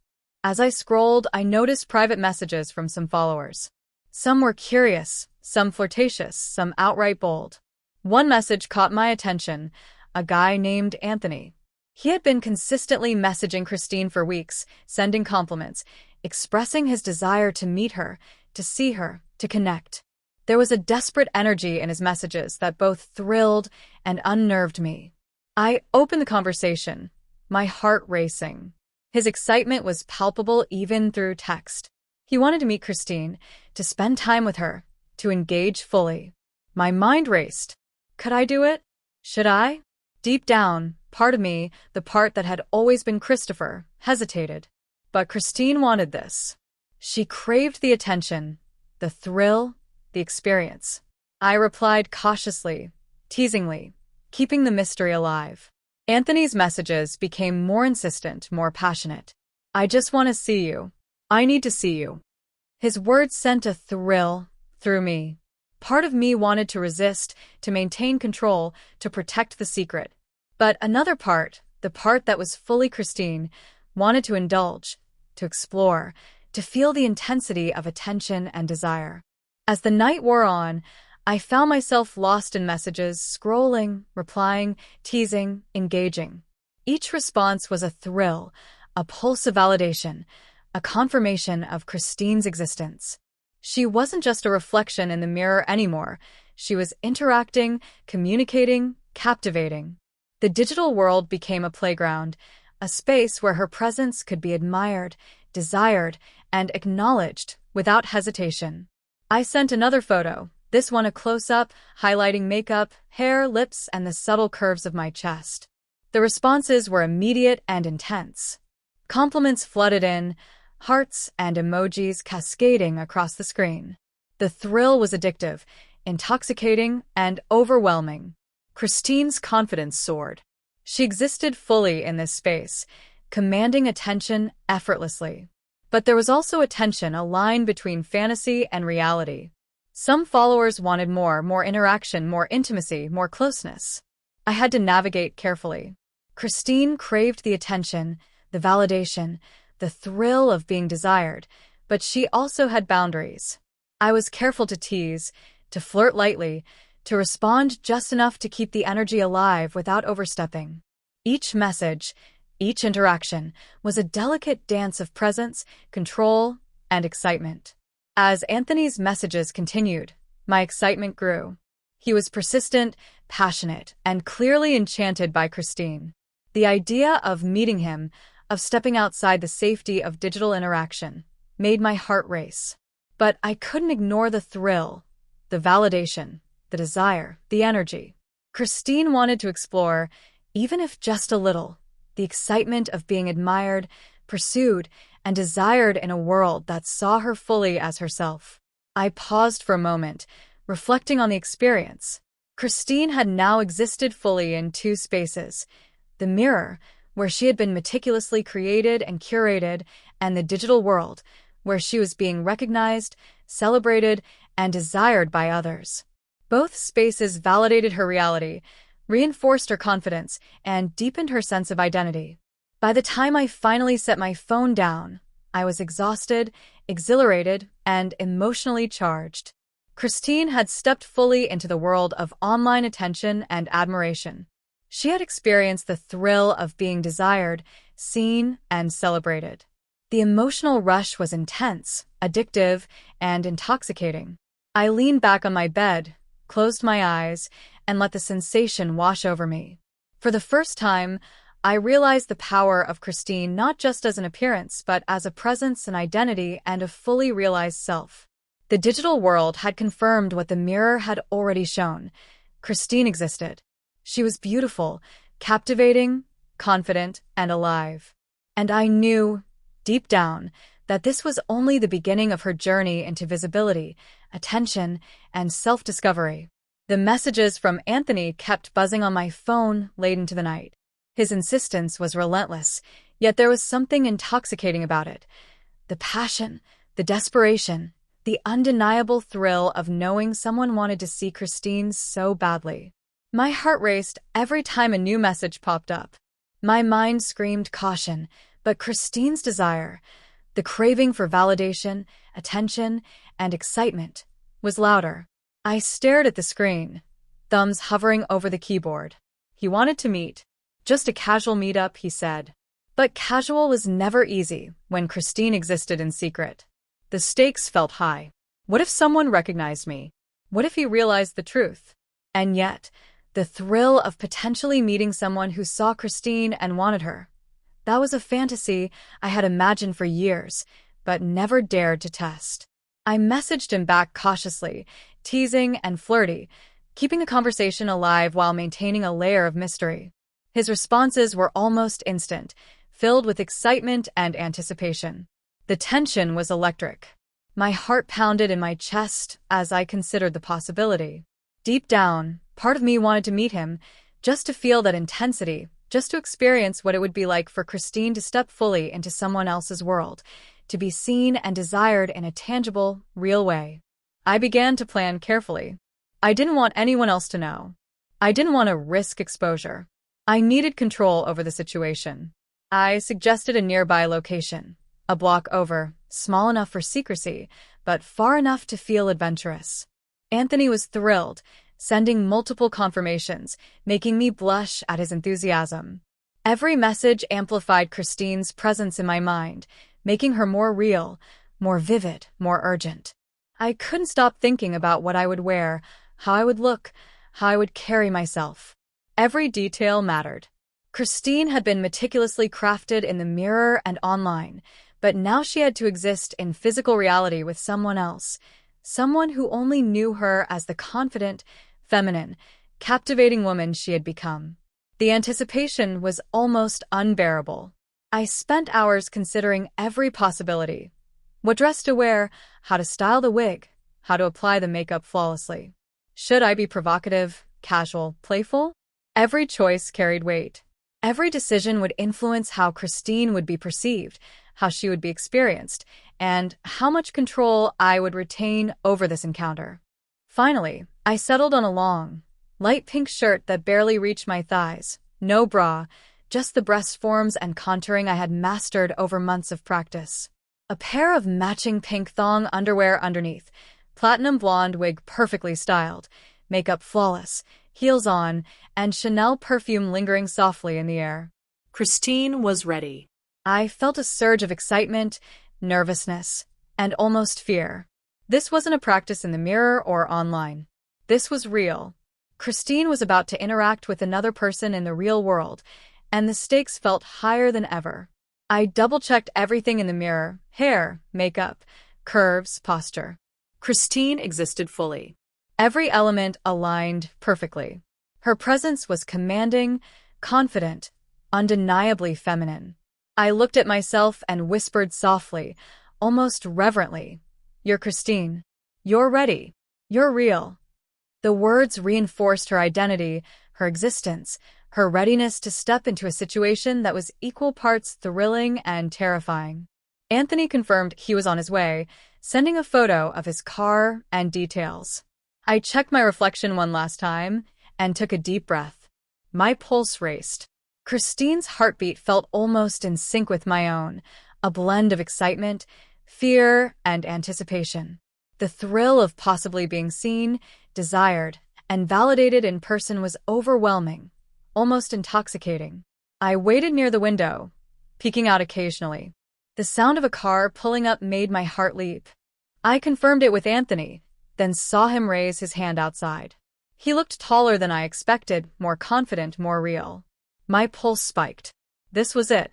As I scrolled, I noticed private messages from some followers. Some were curious, some flirtatious, some outright bold. One message caught my attention, a guy named Anthony. He had been consistently messaging Christine for weeks, sending compliments, expressing his desire to meet her, to see her, to connect. There was a desperate energy in his messages that both thrilled and unnerved me. I opened the conversation, my heart racing. His excitement was palpable even through text. He wanted to meet Christine, to spend time with her, to engage fully. My mind raced. Could I do it? Should I? Deep down, part of me, the part that had always been Christopher, hesitated. But Christine wanted this. She craved the attention, the thrill, the experience. I replied cautiously, teasingly, keeping the mystery alive. Anthony's messages became more insistent, more passionate. I just want to see you. I need to see you. His words sent a thrill through me. Part of me wanted to resist, to maintain control, to protect the secret. But another part, the part that was fully Christine, wanted to indulge, to explore, to feel the intensity of attention and desire. As the night wore on, I found myself lost in messages, scrolling, replying, teasing, engaging. Each response was a thrill, a pulse of validation, a confirmation of Christine's existence. She wasn't just a reflection in the mirror anymore. She was interacting, communicating, captivating. The digital world became a playground, a space where her presence could be admired, desired, and acknowledged without hesitation. I sent another photo, this one a close-up, highlighting makeup, hair, lips, and the subtle curves of my chest. The responses were immediate and intense. Compliments flooded in, hearts and emojis cascading across the screen. The thrill was addictive, intoxicating, and overwhelming. Christine's confidence soared. She existed fully in this space, commanding attention effortlessly. But there was also a tension, a line between fantasy and reality. Some followers wanted more interaction, more intimacy, more closeness. I had to navigate carefully. Christine craved the attention, the validation, the thrill of being desired, but she also had boundaries. I was careful to tease, to flirt lightly, to respond just enough to keep the energy alive without overstepping. Each message, each interaction, was a delicate dance of presence, control, and excitement. As Anthony's messages continued, my excitement grew. He was persistent, passionate, and clearly enchanted by Christine. The idea of meeting him, of stepping outside the safety of digital interaction, made my heart race. But I couldn't ignore the thrill, the validation, the desire, the energy. Christine wanted to explore, even if just a little, the excitement of being admired, pursued, and desired in a world that saw her fully as herself. I paused for a moment, reflecting on the experience. Christine had now existed fully in two spaces: the mirror, where she had been meticulously created and curated, and the digital world, where she was being recognized, celebrated, and desired by others. Both spaces validated her reality, reinforced her confidence, and deepened her sense of identity. By the time I finally set my phone down, I was exhausted, exhilarated, and emotionally charged. Christine had stepped fully into the world of online attention and admiration. She had experienced the thrill of being desired, seen, and celebrated. The emotional rush was intense, addictive, and intoxicating. I leaned back on my bed, closed my eyes, and let the sensation wash over me. For the first time, I realized the power of Christine not just as an appearance, but as a presence, an identity, and a fully realized self. The digital world had confirmed what the mirror had already shown. Christine existed. She was beautiful, captivating, confident, and alive. And I knew, deep down, that this was only the beginning of her journey into visibility, attention, and self-discovery. The messages from Anthony kept buzzing on my phone late into the night. His insistence was relentless, yet there was something intoxicating about it. The passion, the desperation, the undeniable thrill of knowing someone wanted to see Christine so badly. My heart raced every time a new message popped up. My mind screamed caution, but Christine's desire, the craving for validation, attention, and excitement, was louder. I stared at the screen, thumbs hovering over the keyboard. He wanted to meet. Just a casual meetup, he said. But casual was never easy when Christine existed in secret. The stakes felt high. What if someone recognized me? What if he realized the truth? And yet, the thrill of potentially meeting someone who saw Christine and wanted her. That was a fantasy I had imagined for years, but never dared to test. I messaged him back cautiously, teasing and flirty, keeping the conversation alive while maintaining a layer of mystery. His responses were almost instant, filled with excitement and anticipation. The tension was electric. My heart pounded in my chest as I considered the possibility. Deep down, part of me wanted to meet him, just to feel that intensity, just to experience what it would be like for Christine to step fully into someone else's world, to be seen and desired in a tangible, real way. I began to plan carefully. I didn't want anyone else to know. I didn't want to risk exposure. I needed control over the situation. I suggested a nearby location, a block over, small enough for secrecy, but far enough to feel adventurous. Anthony was thrilled, sending multiple confirmations, making me blush at his enthusiasm. Every message amplified Christine's presence in my mind, making her more real, more vivid, more urgent. I couldn't stop thinking about what I would wear, how I would look, how I would carry myself. Every detail mattered. Christine had been meticulously crafted in the mirror and online, but now she had to exist in physical reality with someone else, someone who only knew her as the confident, feminine, captivating woman she had become. The anticipation was almost unbearable. I spent hours considering every possibility. What dress to wear, how to style the wig, how to apply the makeup flawlessly. Should I be provocative, casual, playful? Every choice carried weight. Every decision would influence how Christine would be perceived, how she would be experienced, and how much control I would retain over this encounter. Finally, I settled on a long, light pink shirt that barely reached my thighs. No bra, just the breast forms and contouring I had mastered over months of practice. A pair of matching pink thong underwear underneath, platinum blonde wig perfectly styled, makeup flawless, heels on, and Chanel perfume lingering softly in the air. Christine was ready. I felt a surge of excitement, nervousness, and almost fear. This wasn't a practice in the mirror or online. This was real. Christine was about to interact with another person in the real world, and the stakes felt higher than ever. I double-checked everything in the mirror: hair, makeup, curves, posture. Christine existed fully. Every element aligned perfectly. Her presence was commanding, confident, undeniably feminine. I looked at myself and whispered softly, almost reverently, "You're Christine. You're ready. You're real." The words reinforced her identity, her existence, her readiness to step into a situation that was equal parts thrilling and terrifying. Anthony confirmed he was on his way, sending a photo of his car and details. I checked my reflection one last time and took a deep breath. My pulse raced. Christine's heartbeat felt almost in sync with my own, a blend of excitement, fear, and anticipation. The thrill of possibly being seen, desired, and validated in person was overwhelming, almost intoxicating. I waited near the window, peeking out occasionally. The sound of a car pulling up made my heart leap. I confirmed it with Anthony, then saw him raise his hand outside. He looked taller than I expected, more confident, more real. My pulse spiked. This was it.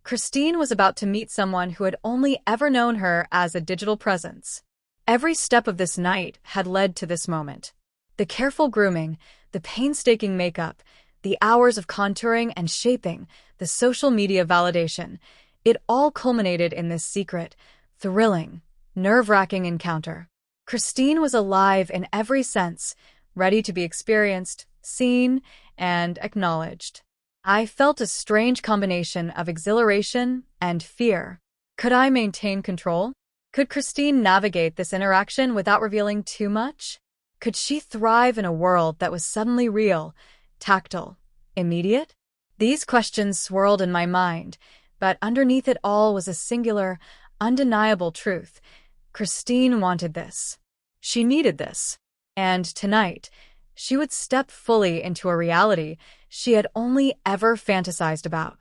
Christine was about to meet someone who had only ever known her as a digital presence. Every step of this night had led to this moment. The careful grooming, the painstaking makeup, the hours of contouring and shaping, the social media validation, it all culminated in this secret, thrilling, nerve-wracking encounter. Christine was alive in every sense, ready to be experienced, seen, and acknowledged. I felt a strange combination of exhilaration and fear. Could I maintain control? Could Christine navigate this interaction without revealing too much? Could she thrive in a world that was suddenly real, tactile, immediate? These questions swirled in my mind, but underneath it all was a singular, undeniable truth. Christine wanted this. She needed this. And tonight, she would step fully into a reality she had only ever fantasized about.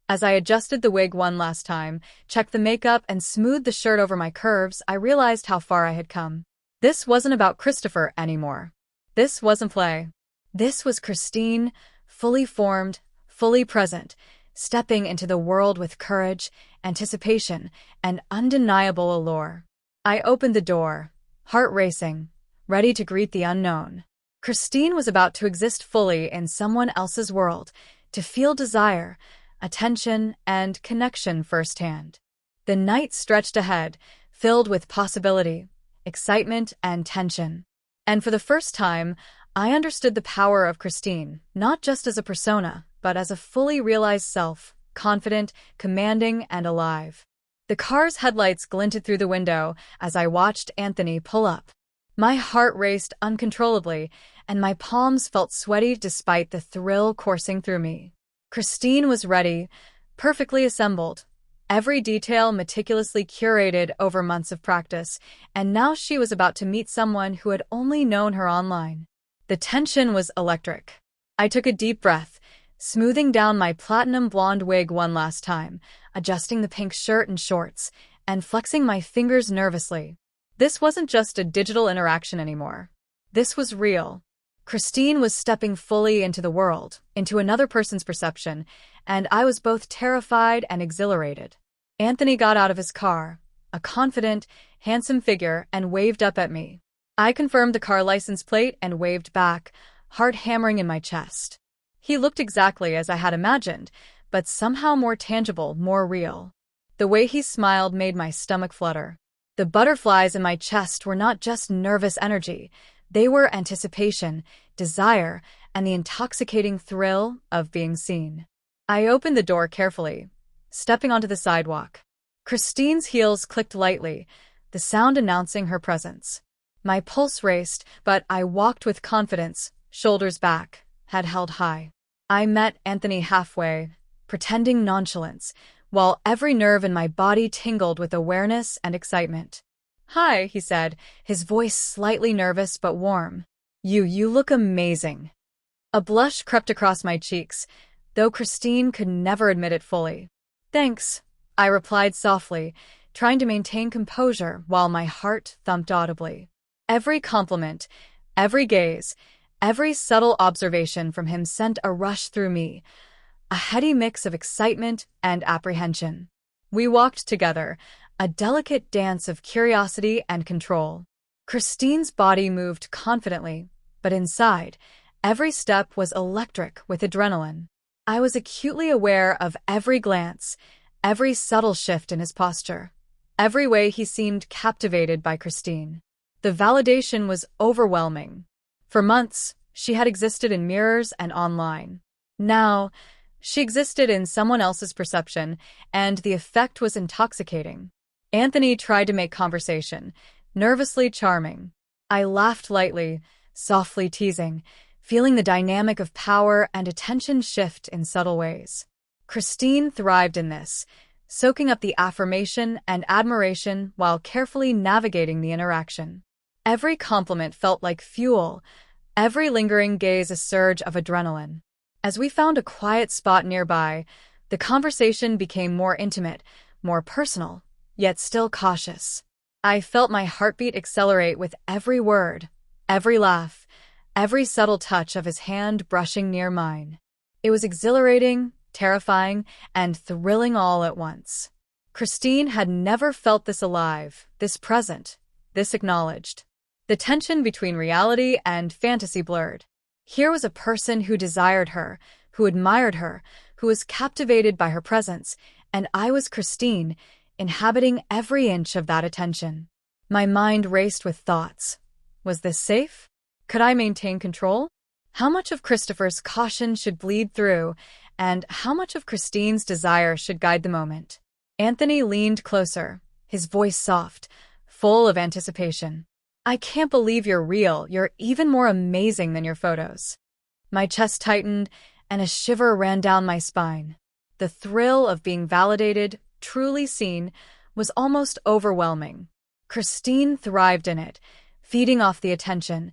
As I adjusted the wig one last time, checked the makeup, and smoothed the shirt over my curves, I realized how far I had come. This wasn't about Christopher anymore. This wasn't play. This was Christine, fully formed, fully present, stepping into the world with courage, anticipation, and undeniable allure. I opened the door, heart racing, ready to greet the unknown. Christine was about to exist fully in someone else's world, to feel desire, attention, and connection firsthand. The night stretched ahead, filled with possibility, excitement, and tension. And for the first time, I understood the power of Christine, not just as a persona, but as a fully realized self, confident, commanding, and alive. The car's headlights glinted through the window as I watched Anthony pull up. My heart raced uncontrollably, and my palms felt sweaty despite the thrill coursing through me. Christine was ready, perfectly assembled, every detail meticulously curated over months of practice, and now she was about to meet someone who had only known her online. The tension was electric. I took a deep breath, smoothing down my platinum blonde wig one last time, adjusting the pink shirt and shorts, and flexing my fingers nervously. This wasn't just a digital interaction anymore. This was real. Christine was stepping fully into the world, into another person's perception, and I was both terrified and exhilarated. Anthony got out of his car, a confident, handsome figure, and waved up at me. I confirmed the car license plate and waved back, heart hammering in my chest. He looked exactly as I had imagined, but somehow more tangible, more real. The way he smiled made my stomach flutter. The butterflies in my chest were not just nervous energy. They were anticipation, desire, and the intoxicating thrill of being seen. I opened the door carefully, stepping onto the sidewalk. Christine's heels clicked lightly, the sound announcing her presence. My pulse raced, but I walked with confidence, shoulders back, head held high. I met Anthony halfway, pretending nonchalance, while every nerve in my body tingled with awareness and excitement. "Hi," he said, his voice slightly nervous but warm. You look amazing." A blush crept across my cheeks, though Christine could never admit it fully. "Thanks," I replied softly, trying to maintain composure while my heart thumped audibly. Every compliment, every gaze, every subtle observation from him sent a rush through me, a heady mix of excitement and apprehension. We walked together, a delicate dance of curiosity and control. Christine's body moved confidently, but inside, every step was electric with adrenaline. I was acutely aware of every glance, every subtle shift in his posture, every way he seemed captivated by Christine. The validation was overwhelming. For months, she had existed in mirrors and online. Now, she existed in someone else's perception, and the effect was intoxicating. Anthony tried to make conversation, nervously charming. I laughed lightly, softly teasing, feeling the dynamic of power and attention shift in subtle ways. Christine thrived in this, soaking up the affirmation and admiration while carefully navigating the interaction. Every compliment felt like fuel, every lingering gaze a surge of adrenaline. As we found a quiet spot nearby, the conversation became more intimate, more personal, yet still cautious. I felt my heartbeat accelerate with every word, every laugh, every subtle touch of his hand brushing near mine. It was exhilarating, terrifying, and thrilling all at once. Christine had never felt this alive, this present, this acknowledged. The tension between reality and fantasy blurred. Here was a person who desired her, who admired her, who was captivated by her presence, and I was Christine, inhabiting every inch of that attention. My mind raced with thoughts. Was this safe? Could I maintain control? How much of Christopher's caution should bleed through, and how much of Christine's desire should guide the moment? Anthony leaned closer, his voice soft, full of anticipation. I can't believe you're real. You're even more amazing than your photos. My chest tightened, and a shiver ran down my spine. The thrill of being validated, truly seen, was almost overwhelming. Christine thrived in it, feeding off the attention,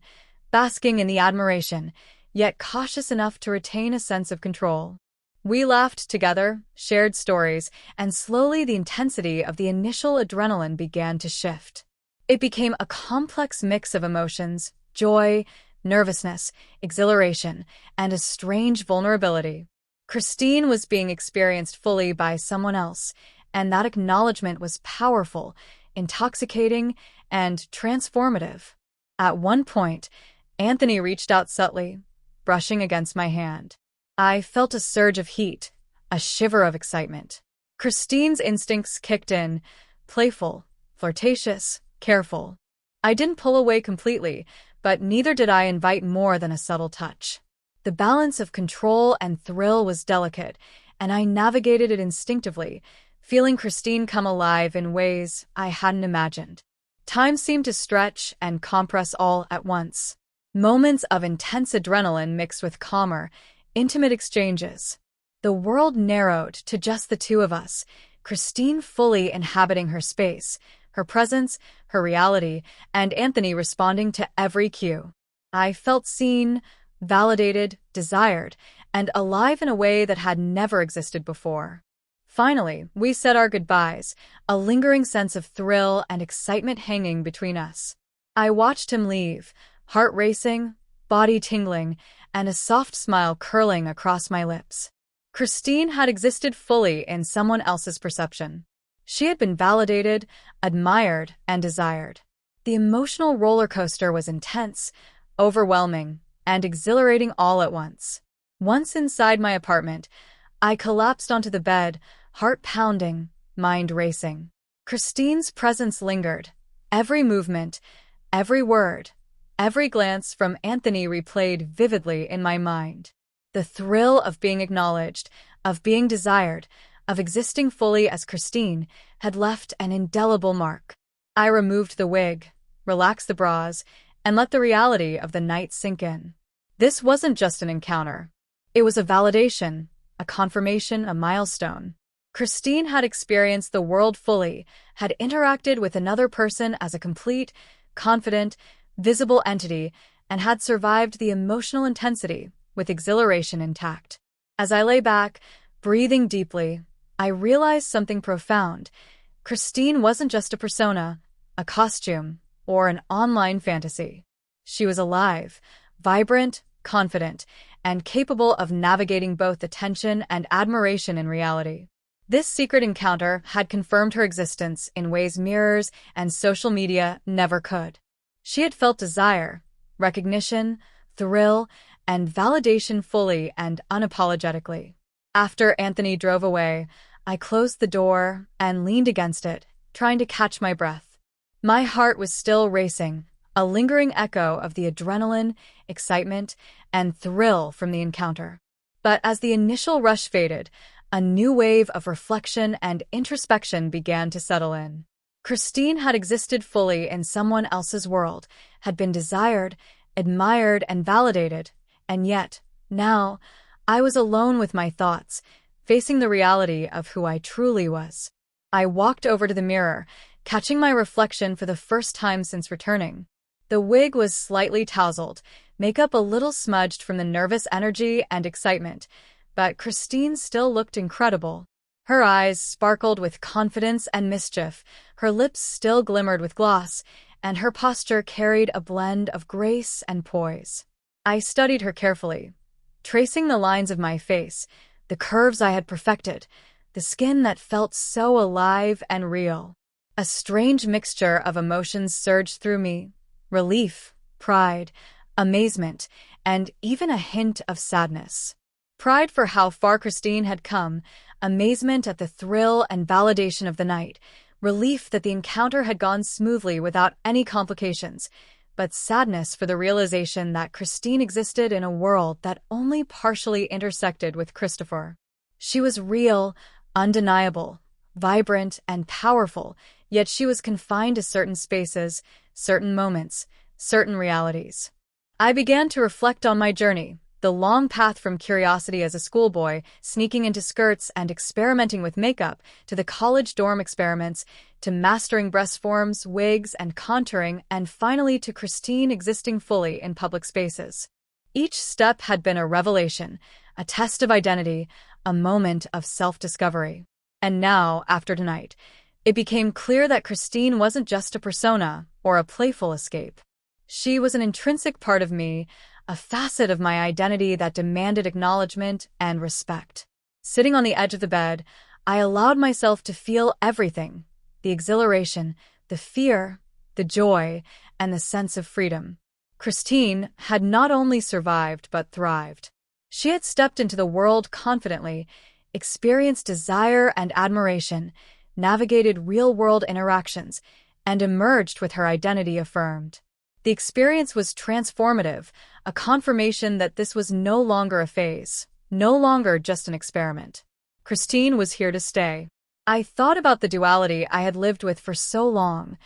basking in the admiration, yet cautious enough to retain a sense of control. We laughed together, shared stories, and slowly the intensity of the initial adrenaline began to shift. It became a complex mix of emotions, joy, nervousness, exhilaration, and a strange vulnerability. Christine was being experienced fully by someone else, and that acknowledgement was powerful, intoxicating, and transformative. At one point, Anthony reached out subtly, brushing against my hand. I felt a surge of heat, a shiver of excitement. Christine's instincts kicked in, playful, flirtatious, careful. I didn't pull away completely, but neither did I invite more than a subtle touch. The balance of control and thrill was delicate, and I navigated it instinctively, feeling Christine come alive in ways I hadn't imagined. Time seemed to stretch and compress all at once. Moments of intense adrenaline mixed with calmer, intimate exchanges. The world narrowed to just the two of us, Christine fully inhabiting her space, her presence, her reality, and Anthony responding to every cue. I felt seen, validated, desired, and alive in a way that had never existed before. Finally, we said our goodbyes, a lingering sense of thrill and excitement hanging between us. I watched him leave, heart racing, body tingling, and a soft smile curling across my lips. Christine had existed fully in someone else's perception. She had been validated, admired, and desired. The emotional roller coaster was intense, overwhelming, and exhilarating all at once. Once inside my apartment, I collapsed onto the bed, heart pounding, mind racing. Christine's presence lingered. Every movement, every word, every glance from Anthony replayed vividly in my mind. The thrill of being acknowledged, of being desired, of existing fully as Christine had left an indelible mark. I removed the wig, relaxed the bras, and let the reality of the night sink in. This wasn't just an encounter. It was a validation, a confirmation, a milestone. Christine had experienced the world fully, had interacted with another person as a complete, confident, visible entity, and had survived the emotional intensity with exhilaration intact. As I lay back, breathing deeply, I realized something profound. Christine wasn't just a persona, a costume, or an online fantasy. She was alive, vibrant, confident, and capable of navigating both attention and admiration in reality. This secret encounter had confirmed her existence in ways mirrors and social media never could. She had felt desire, recognition, thrill, and validation fully and unapologetically. After Anthony drove away, I closed the door and leaned against it, trying to catch my breath. My heart was still racing, a lingering echo of the adrenaline, excitement, and thrill from the encounter. But as the initial rush faded, a new wave of reflection and introspection began to settle in. Christine had existed fully in someone else's world, had been desired, admired, and validated, and yet, now, I was alone with my thoughts, facing the reality of who I truly was. I walked over to the mirror, catching my reflection for the first time since returning. The wig was slightly tousled, makeup a little smudged from the nervous energy and excitement, but Christine still looked incredible. Her eyes sparkled with confidence and mischief, her lips still glimmered with gloss, and her posture carried a blend of grace and poise. I studied her carefully, tracing the lines of my face, the curves I had perfected, the skin that felt so alive and real. A strange mixture of emotions surged through me, relief, pride, amazement, and even a hint of sadness. Pride for how far Christine had come, amazement at the thrill and validation of the night, relief that the encounter had gone smoothly without any complications, but sadness for the realization that Christine existed in a world that only partially intersected with Christopher. She was real, undeniable, vibrant, and powerful, yet she was confined to certain spaces, certain moments, certain realities. I began to reflect on my journey, the long path from curiosity as a schoolboy, sneaking into skirts and experimenting with makeup, to the college dorm experiments, to mastering breast forms, wigs, and contouring, and finally to Christine existing fully in public spaces. Each step had been a revelation, a test of identity, a moment of self-discovery. And now, after tonight, it became clear that Christine wasn't just a persona or a playful escape. She was an intrinsic part of me, a facet of my identity that demanded acknowledgement and respect. Sitting on the edge of the bed, I allowed myself to feel everything: the exhilaration, the fear, the joy, and the sense of freedom. Christine had not only survived but thrived. She had stepped into the world confidently, experienced desire and admiration, navigated real-world interactions, and emerged with her identity affirmed. The experience was transformative, a confirmation that this was no longer a phase, no longer just an experiment. Christine was here to stay. I thought about the duality I had lived with for so long,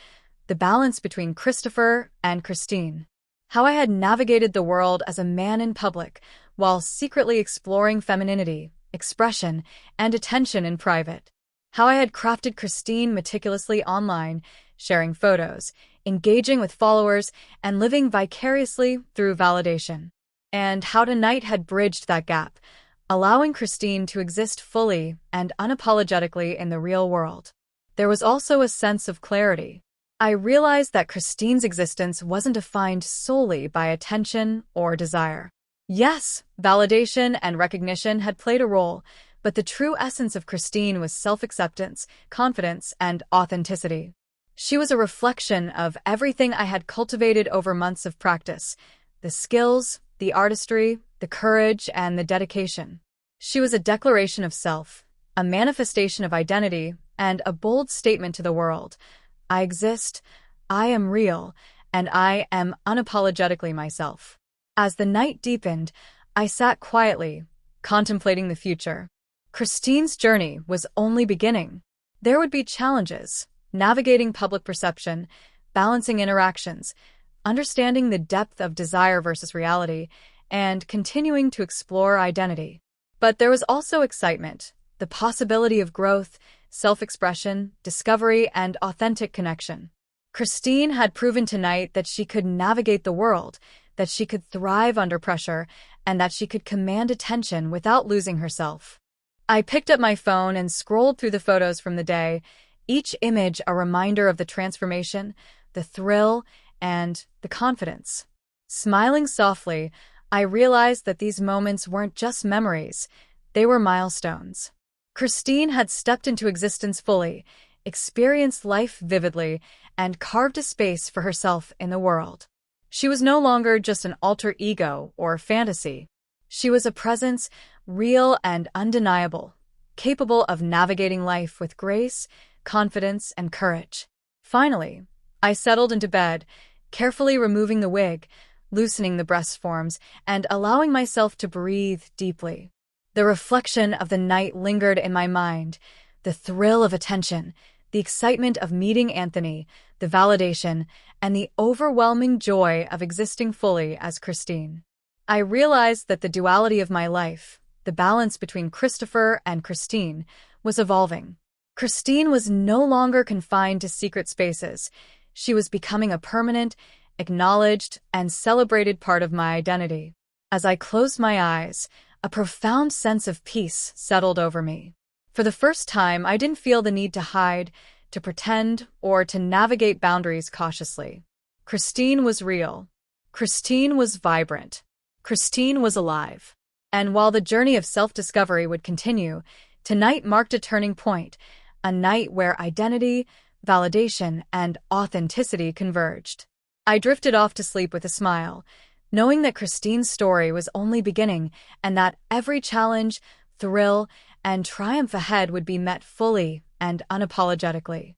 the balance between Christopher and Christine. How I had navigated the world as a man in public, while secretly exploring femininity, expression, and attention in private. How I had crafted Christine meticulously online, sharing photos, engaging with followers, and living vicariously through validation. And how tonight had bridged that gap, allowing Christine to exist fully and unapologetically in the real world. There was also a sense of clarity. I realized that Christine's existence wasn't defined solely by attention or desire. Yes, validation and recognition had played a role, but the true essence of Christine was self-acceptance, confidence, and authenticity. She was a reflection of everything I had cultivated over months of practice: the skills, the artistry, the courage, and the dedication. She was a declaration of self, a manifestation of identity, and a bold statement to the world: I exist, I am real, and I am unapologetically myself. As the night deepened, I sat quietly, contemplating the future. Christine's journey was only beginning. There would be challenges: navigating public perception, balancing interactions, understanding the depth of desire versus reality, and continuing to explore identity. But there was also excitement, the possibility of growth, self-expression, discovery, and authentic connection. Christine had proven tonight that she could navigate the world, that she could thrive under pressure, and that she could command attention without losing herself. I picked up my phone and scrolled through the photos from the day, each image a reminder of the transformation, the thrill, and the confidence. Smiling softly, I realized that these moments weren't just memories, they were milestones. Christine had stepped into existence fully, experienced life vividly, and carved a space for herself in the world. She was no longer just an alter ego or fantasy. She was a presence, real and undeniable, capable of navigating life with grace, confidence, and courage. Finally, I settled into bed, carefully removing the wig, loosening the breast forms, and allowing myself to breathe deeply. The reflection of the night lingered in my mind, the thrill of attention, the excitement of meeting Anthony, the validation, and the overwhelming joy of existing fully as Christine. I realized that the duality of my life, the balance between Christopher and Christine, was evolving. Christine was no longer confined to secret spaces. She was becoming a permanent, acknowledged, and celebrated part of my identity. As I closed my eyes, a profound sense of peace settled over me. For the first time, I didn't feel the need to hide, to pretend, or to navigate boundaries cautiously. Christine was real. Christine was vibrant. Christine was alive. And while the journey of self-discovery would continue, tonight marked a turning point, a night where identity, validation, and authenticity converged. I drifted off to sleep with a smile, knowing that Christine's story was only beginning and that every challenge, thrill, and triumph ahead would be met fully and unapologetically.